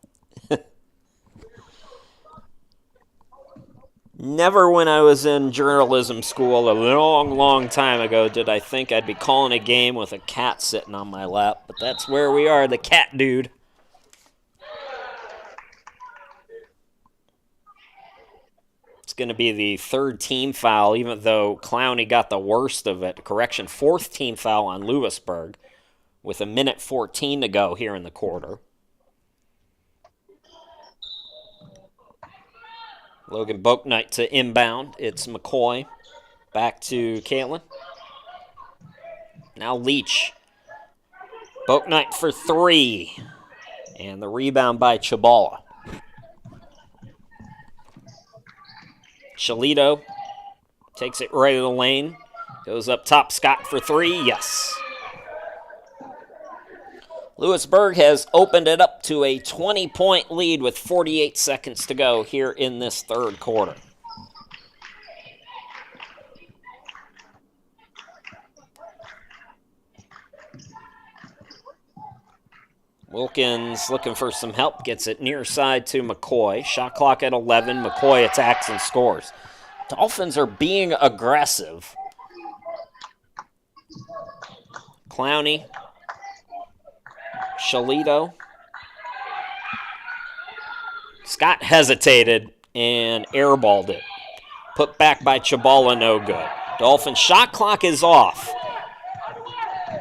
Never when I was in journalism school a long time ago did I think I'd be calling a game with a cat sitting on my lap, but that's where we are, the cat dude. It's going to be the third team foul, even though Clowney got the worst of it. Correction, fourth team foul on Louisburg with 1:14 to go here in the quarter. Logan Bouknight to inbound. It's McCoy. Back to Caitlin. Now Leach. Bouknight for three. And the rebound by Chabala. Shalito takes it right in the lane. Goes up top. Scott for three. Yes. Louisburg has opened it up to a 20-point lead with 48 seconds to go here in this third quarter. Wilkins looking for some help, gets it near side to McCoy. Shot clock at 11. McCoy attacks and scores. Dolphins are being aggressive. Clowney. Shalito. Scott hesitated and airballed it. Put back by Chabala, no good. Dolphin shot clock is off.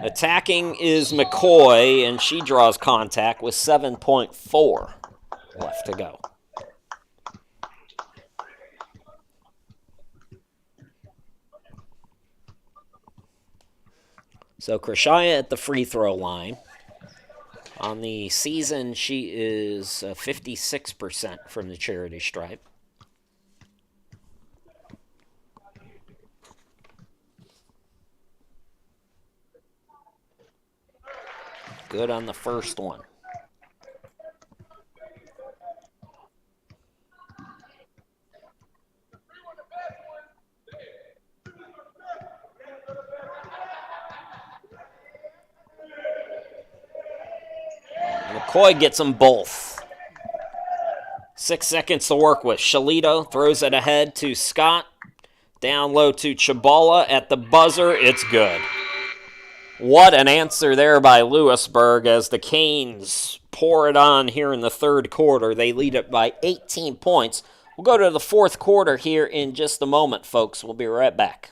Attacking is McCoy, and she draws contact with 7.4 left to go. So Krishaya at the free throw line. On the season, she is 56% from the charity stripe. Good on the first one. McCoy gets them both. 6 seconds to work with. Shalito throws it ahead to Scott. Down low to Chabala at the buzzer. It's good. What an answer there by Louisburg as the Canes pour it on here in the third quarter. They lead it by 18 points. We'll go to the fourth quarter here in just a moment, folks. We'll be right back.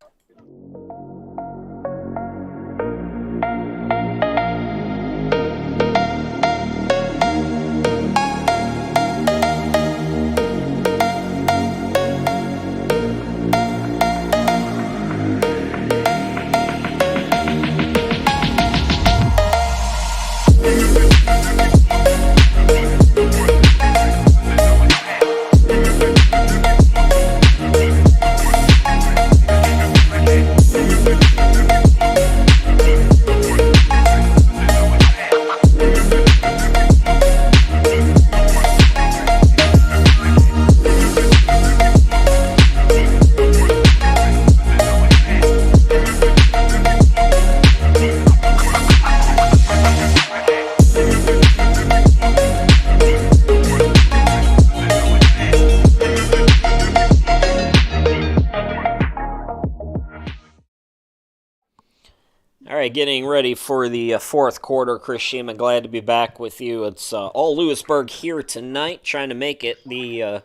Getting ready for the fourth quarter. Chris Sheeman, glad to be back with you. It's all Louisburg here tonight, trying to make it the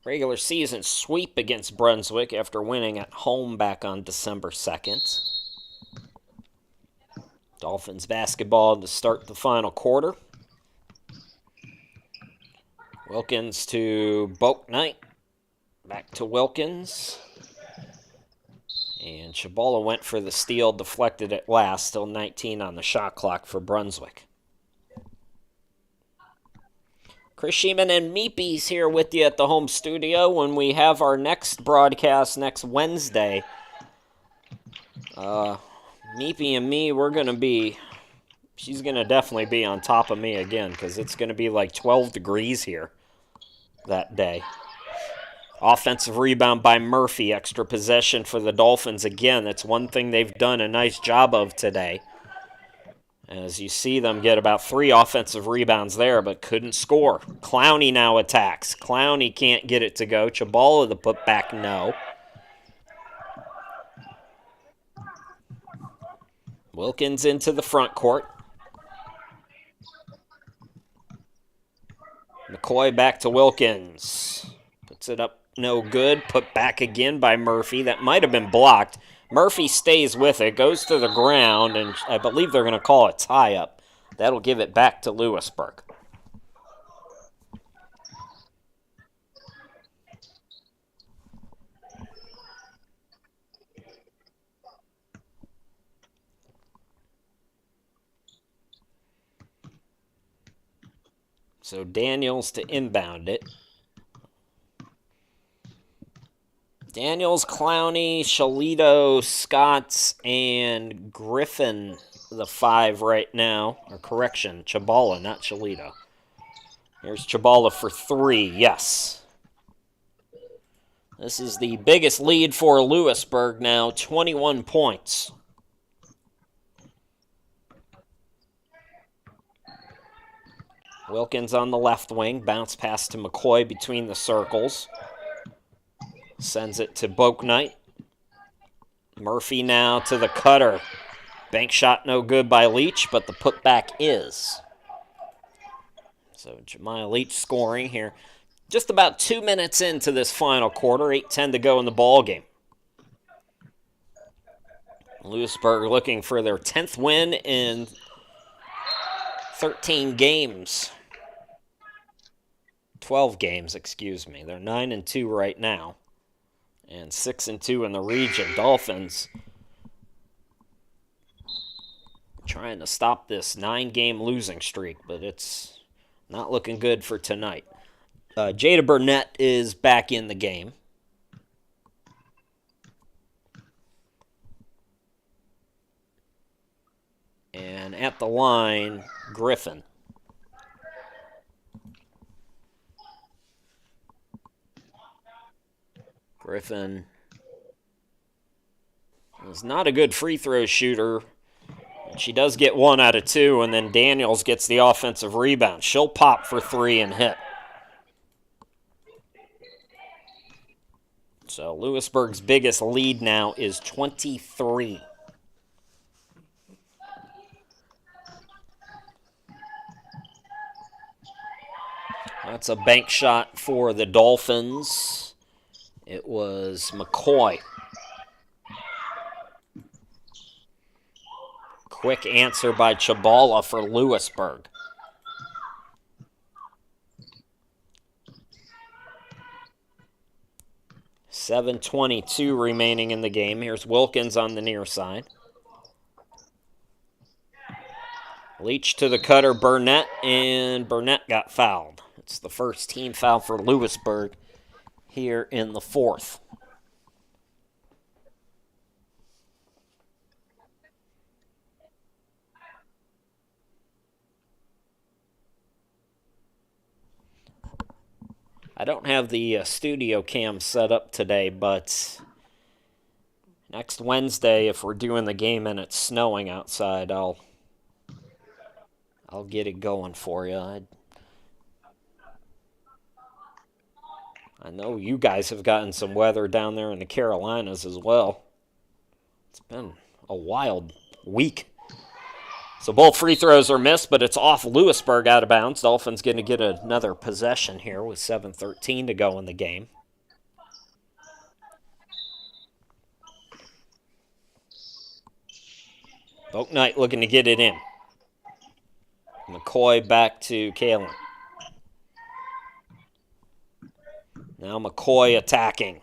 regular season sweep against Brunswick after winning at home back on December 2nd. Dolphins basketball to start the final quarter. Wilkins to Bouknight. Back to Wilkins. And Chabala went for the steal, deflected at last. Still 19 on the shot clock for Brunswick. Chris Sheeman and Meepy's here with you at the home studio when we have our next broadcast next Wednesday. Meepy and me, we're going to be... She's going to definitely be on top of me again because it's going to be like 12 degrees here that day. Offensive rebound by Murphy. Extra possession for the Dolphins again. That's one thing they've done a nice job of today. As you see them get about 3 offensive rebounds there, but couldn't score. Clowney now attacks. Clowney can't get it to go. Chabala the putback, no. Wilkins into the front court. McCoy back to Wilkins. Puts it up, no good. Put back again by Murphy. That might have been blocked. Murphy stays with it, goes to the ground, and I believe they're going to call a tie-up. That'll give it back to Louisburg. So Daniels to inbound it. Daniels, Clowney, Shalito, Scotts, and Griffin, the 5 right now. Or correction, Chabala, not Shalito. Here's Chabala for 3, yes. This is the biggest lead for Louisburg now, 21 points. Wilkins on the left wing, bounce pass to McCoy between the circles. Sends it to Bouknight. Murphy now to the cutter. Bank shot no good by Leach, but the putback is. So Jemiah Leach scoring here. Just about 2 minutes into this final quarter, 8:10 to go in the ball game. Louisburg looking for their 10th win in 13 games. 12 games, excuse me. They're 9-2 right now. And 6-2 in the region. Dolphins trying to stop this 9-game losing streak, but it's not looking good for tonight. Jada Burnett is back in the game. And at the line, Griffin. Griffin is not a good free throw shooter. She does get 1 out of 2, and then Daniels gets the offensive rebound. She'll pop for 3 and hit. So Louisburg's biggest lead now is 23. That's a bank shot for the Dolphins. It was McCoy. Quick answer by Chabala for Louisburg. .7:22 remaining in the game. Here's Wilkins on the near side. Leach to the cutter, Burnett, and Burnett got fouled. It's the first team foul for Louisburg here in the 4th. I don't have the studio cam set up today, but next Wednesday, if we're doing the game and it's snowing outside, I'll get it going for you. I know you guys have gotten some weather down there in the Carolinas as well. It's been a wild week. So both free throws are missed, but it's off Louisburg out of bounds. Dolphins going to get another possession here with 7:13 to go in the game. Bouknight looking to get it in. McCoy back to Kalen. Now McCoy attacking.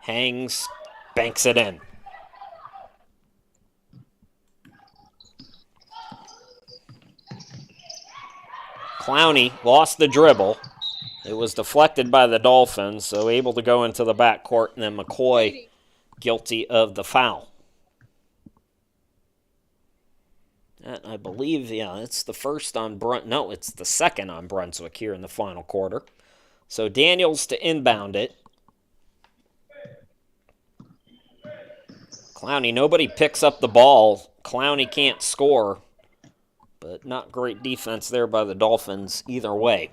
Hangs, banks it in. Clowney lost the dribble. It was deflected by the Dolphins, so able to go into the backcourt, and then McCoy guilty of the foul. And I believe, it's the first on it's the second on Brunswick here in the final quarter. So Daniels to inbound it. Clowney, nobody picks up the ball. Clowney can't score. but not great defense there by the Dolphins either way.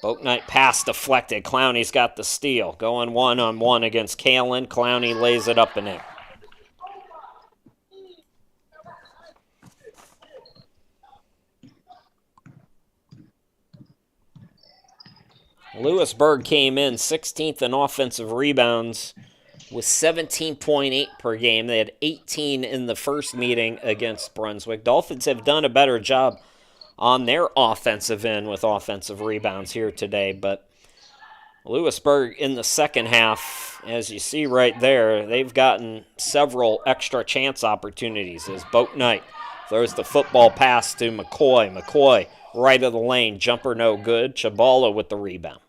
Boaknight pass deflected. Clowney's got the steal. Going one-on-one against Kalen. Clowney lays it up and in. Louisburg came in 16th in offensive rebounds with 17.8 per game. They had 18 in the first meeting against Brunswick. Dolphins have done a better job on their offensive end with offensive rebounds here today, but Louisburg in the second half, as you see right there, they've gotten several extra chance opportunities as Boaknight throws the football pass to McCoy. McCoy right of the lane, jumper no good. Chabala with the rebound.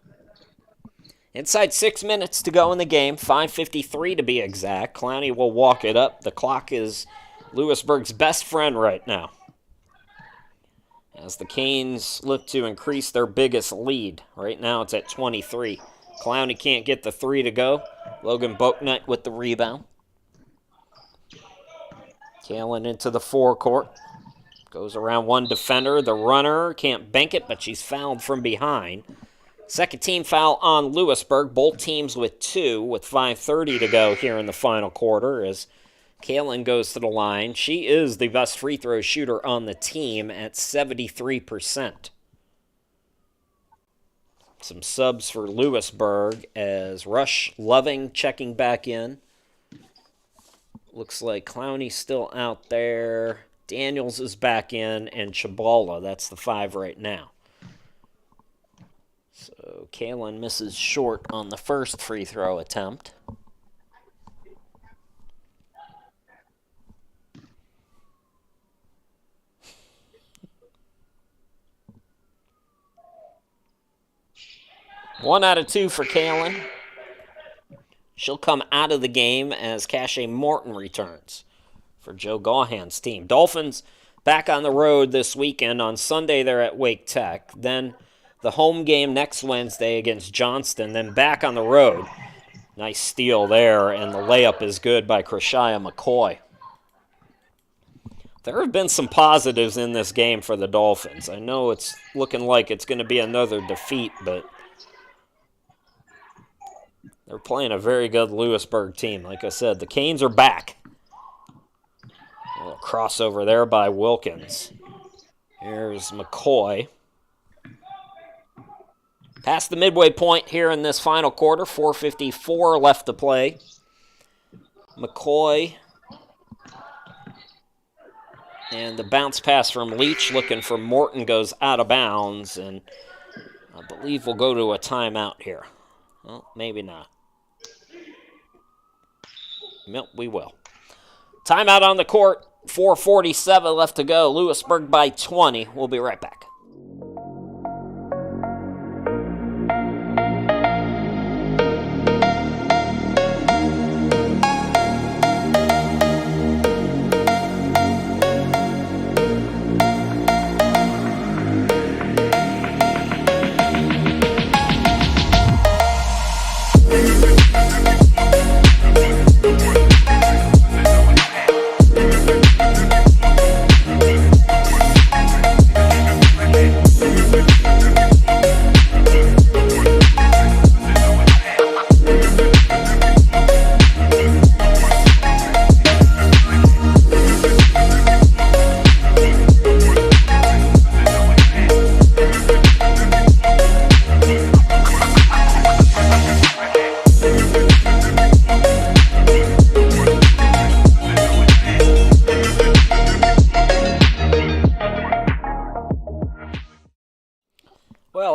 Inside 6 minutes to go in the game, 5:53 to be exact. Clowney will walk it up. The clock is Louisburg's best friend right now, as the Canes look to increase their biggest lead. Right now it's at 23. Clowney can't get the three to go. Logan Boaknight with the rebound. Kalen into the forecourt. Goes around one defender. The runner can't bank it, but she's fouled from behind. Second team foul on Louisburg. Both teams with two, with 5:30 to go here in the final quarter as Kalen goes to the line. She is the best free throw shooter on the team at 73%. Some subs for Louisburg as Rush Loving checking back in. Looks like Clowney's still out there. Daniels is back in, and Chabala, that's the five right now. So Kalen misses short on the first free throw attempt. One out of two for Kalen. She'll come out of the game as Cache Morton returns for Joe Gaughan's team. Dolphins back on the road this weekend. On Sunday, they're at Wake Tech. Then the home game next Wednesday against Johnston. Then back on the road. Nice steal there, and the layup is good by Krishaya McCoy. There have been some positives in this game for the Dolphins. I know it's looking like it's going to be another defeat, but they're playing a very good Louisburg team. Like I said, the Canes are back. A little crossover there by Wilkins. Here's McCoy. Past the midway point here in this final quarter. 4:54 left to play. McCoy. And the bounce pass from Leach looking for Morton goes out of bounds. And I believe we'll go to a timeout here. Well, maybe not. Nope, we will. Timeout on the court. 4:47 left to go. Louisburg by 20. We'll be right back.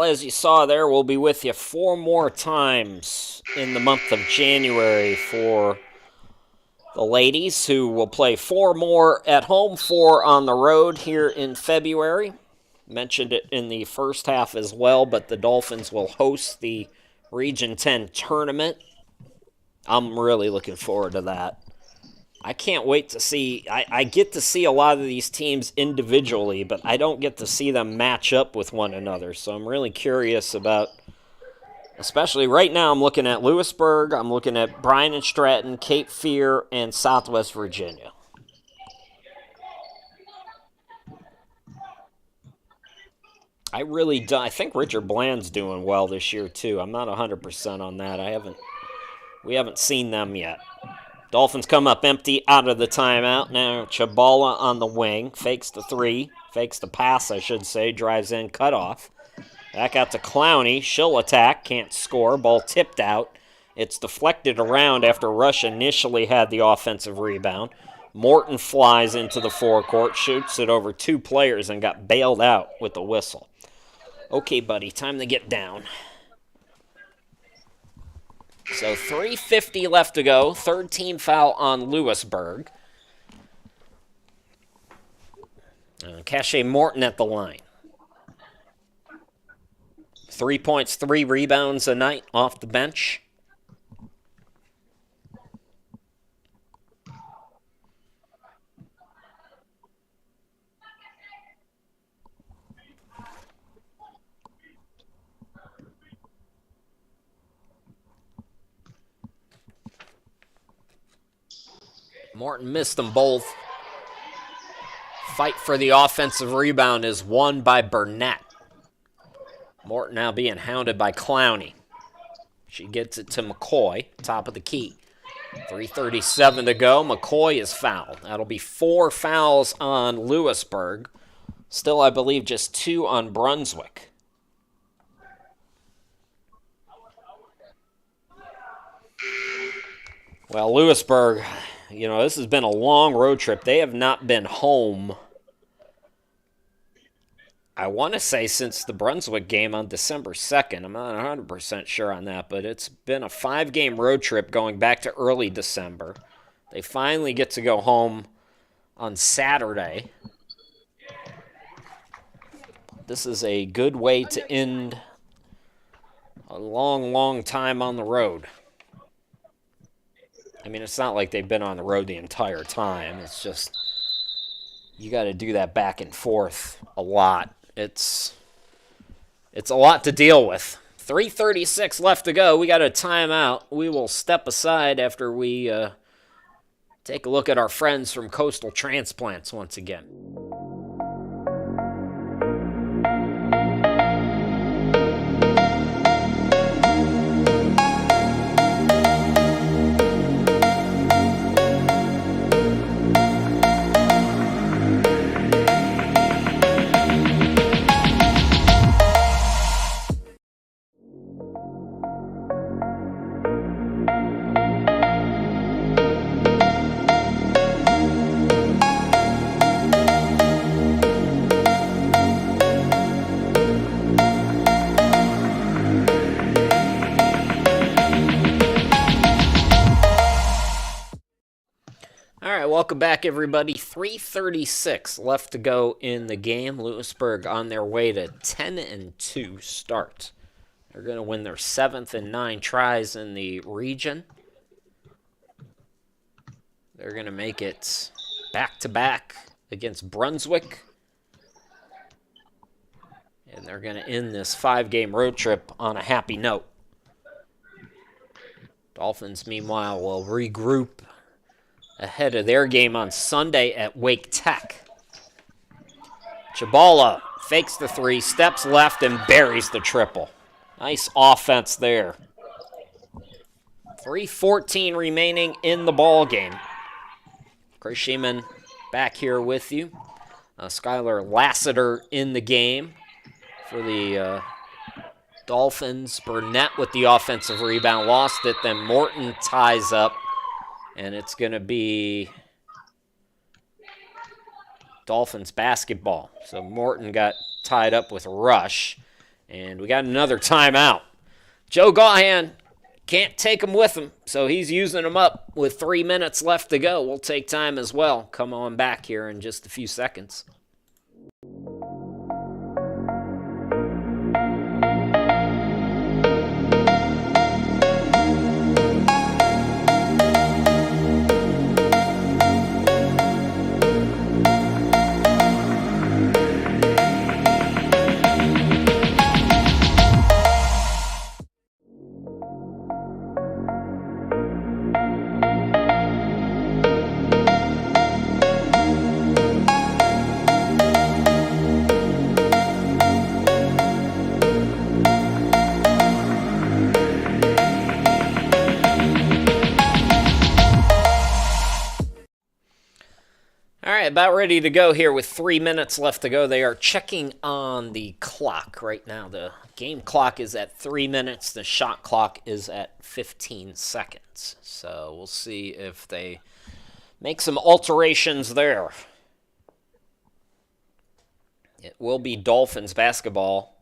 As you saw there, we'll be with you 4 more times in the month of January for the ladies, who will play 4 more at home, 4 on the road here in February. Mentioned it in the first half as well, but the Dolphins will host the Region 10 tournament. I'm really looking forward to that. I can't wait to see. I get to see a lot of these teams individually, but I don't get to see them match up with one another. So I'm really curious about, especially right now, I'm looking at Louisburg, I'm looking at Bryan and Stratton, Cape Fear, and Southwest Virginia. I really do. I think Richard Bland's doing well this year too. I'm not 100% on that. We haven't seen them yet. Dolphins come up empty out of the timeout. Now Chabala on the wing. Fakes the three. Fakes the pass, I should say. Drives in, cut off. Back out to Clowney. She'll attack. Can't score. Ball tipped out. It's deflected around after Rush initially had the offensive rebound. Morton flies into the forecourt, shoots it over two players, and got bailed out with the whistle. Okay, buddy, time to get down. So 3:50 left to go. Third team foul on Louisburg. Cache Morton at the line. 3 points, 3 rebounds a night off the bench. Morton missed them both. Fight for the offensive rebound is won by Burnett. Morton now being hounded by Clowney. She gets it to McCoy, top of the key. 3:37 to go. McCoy is fouled. That'll be 4 fouls on Louisburg. Still, I believe, just 2 on Brunswick. Well, Louisburg, this has been a long road trip. They have not been home, I want to say, since the Brunswick game on December 2nd. I'm not 100% sure on that, but it's been a 5-game road trip going back to early December. They finally get to go home on Saturday. This is a good way to end a long, long time on the road. I mean, it's not like they've been on the road the entire time. It's just you got to do that back and forth a lot. It's a lot to deal with. 3:36 left to go. We got a timeout. We will step aside after we take a look at our friends from Coastal Transplants once again. Welcome back, everybody. 3:36 left to go in the game. Louisburg on their way to 10-2 start. They're going to win their 7th and 9 tries in the region. They're going to make it back-to-back against Brunswick. And they're going to end this 5-game road trip on a happy note. Dolphins, meanwhile, will regroup ahead of their game on Sunday at Wake Tech. Chabala fakes the 3, steps left, and buries the triple. Nice offense there. 3:14 remaining in the ball game. Chris Sheeman back here with you. Skylar Lassiter in the game for the Dolphins. Burnett with the offensive rebound, lost it. Then Morton ties up. And it's going to be Dolphins basketball. So Morton got tied up with Rush. And we got another timeout. Joe Gaughan can't take them with him, so he's using them up with 3 minutes left to go. We'll take time as well. Come on back here in just a few seconds. about ready to go here with 3 minutes left to go. They are checking on the clock right now. The game clock is at 3 minutes. The shot clock is at 15 seconds. So we'll see if they make some alterations there. It will be Dolphins basketball.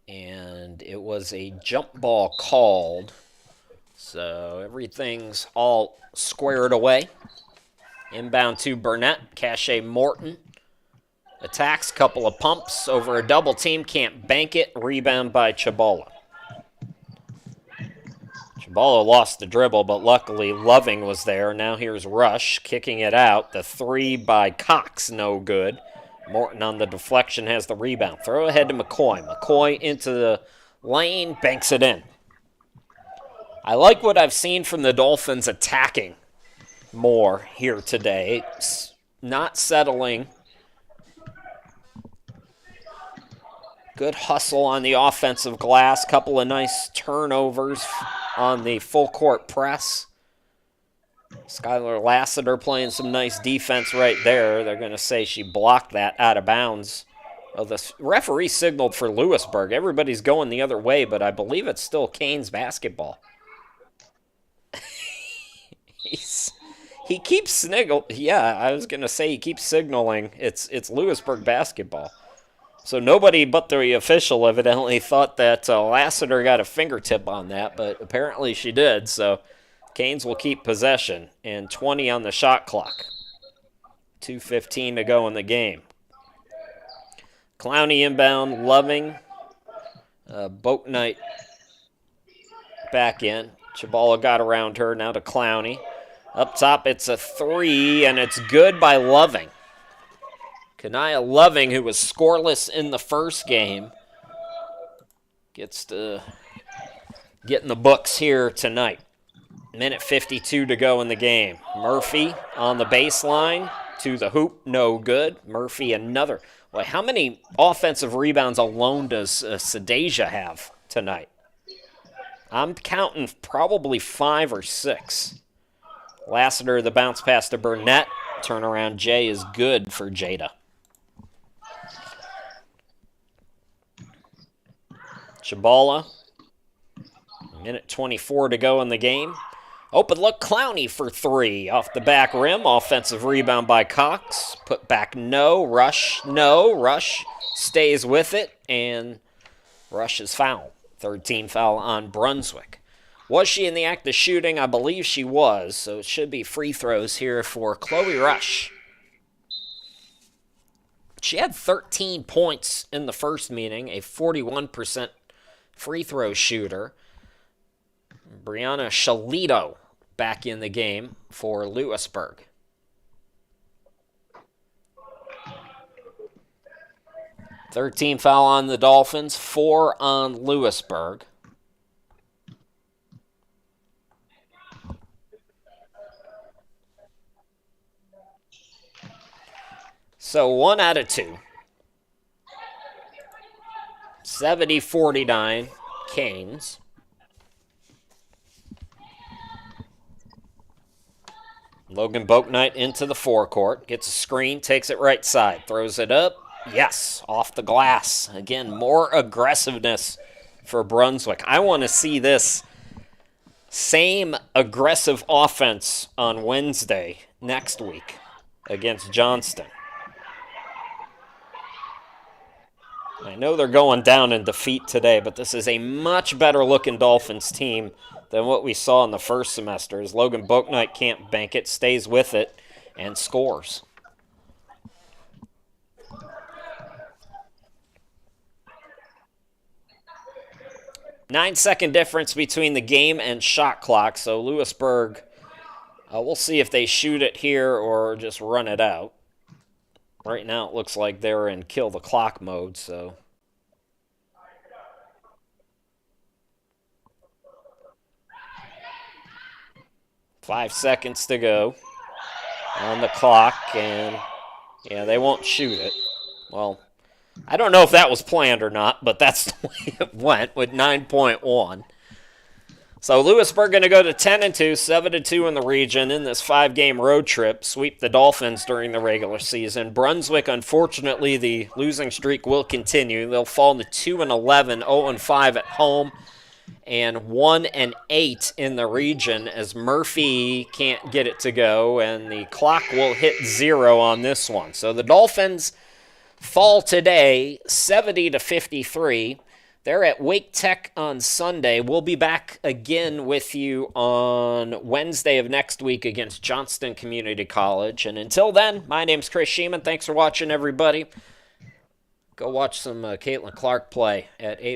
And it was a jump ball called. So everything's all squared away. Inbound to Burnett. Cache Morton attacks. Couple of pumps over a double team. Can't bank it. Rebound by Chabala. Chabala lost the dribble, but luckily Loving was there. Now here's Rush kicking it out. The three by Cox, no good. Morton on the deflection has the rebound. Throw ahead to McCoy. McCoy into the lane, banks it in. I like what I've seen from the Dolphins attacking more here today. It's not settling. Good hustle on the offensive glass. Couple of nice turnovers on the full court press. Skylar Lassiter playing some nice defense right there. They're going to say she blocked that out of bounds. Oh, the referee signaled for Louisburg. Everybody's going the other way, but I believe it's still Canes basketball. He keeps I was going to say he keeps signaling it's Louisburg basketball. So nobody but the official evidently thought that Lassiter got a fingertip on that, but apparently she did, so Canes will keep possession, and 20 on the shot clock. 2:15 to go in the game. Clowney inbound, Loving. Boat Knight back in. Chabala got around her, now to Clowney. Up top, it's a three, and it's good by Loving. Kanaya Loving, who was scoreless in the first game, gets to get in the books here tonight. Minute 52 to go in the game. Murphy on the baseline to the hoop, no good. Murphy another. Boy, how many offensive rebounds alone does Sadeja have tonight? I'm counting probably 5 or 6. Lassiter, the bounce pass to Burnett. Turnaround J is good for Jada. Chabala. Minute 24 to go in the game. Open look, Clowney for three. Off the back rim. Offensive rebound by Cox. Put back, no. Rush, no. Rush stays with it, and Rush is fouled. Third team foul on Brunswick. Was she in the act of shooting? I believe she was, so it should be free throws here for Chloe Rush. She had 13 points in the first meeting, a 41% free throw shooter. Brianna Shalito back in the game for Louisburg. Third team foul on the Dolphins, 4 on Louisburg. So 1 out of 2. 70-49 Canes. Logan Boaknight into the forecourt. Gets a screen, takes it right side. Throws it up. Yes, off the glass. Again, more aggressiveness for Brunswick. I want to see this same aggressive offense on Wednesday next week against Johnston. I know they're going down in defeat today, but this is a much better looking Dolphins team than what we saw in the first semester. As Logan Boaknight can't bank it, stays with it, and scores. Nine-second difference between the game and shot clock, so Louisburg, we'll see if they shoot it here or just run it out. Right now it looks like they're in kill the clock mode, so. Five seconds to go on the clock, and yeah, they won't shoot it. Well, I don't know if that was planned or not, but that's the way it went with 9.1. So Louisburg going to go to 10-2, 7-2 in the region in this 5-game road trip, sweep the Dolphins during the regular season. Brunswick, unfortunately, the losing streak will continue. They'll fall to 2-11, 0-5 at home, and 1-8 in the region as Murphy can't get it to go, and the clock will hit 0 on this one. So the Dolphins fall today 70-53. They're at Wake Tech on Sunday. We'll be back again with you on Wednesday of next week against Johnston Community College. And until then, my name's Chris Sheeman. Thanks for watching, everybody. Go watch some Caitlin Clark play at 8.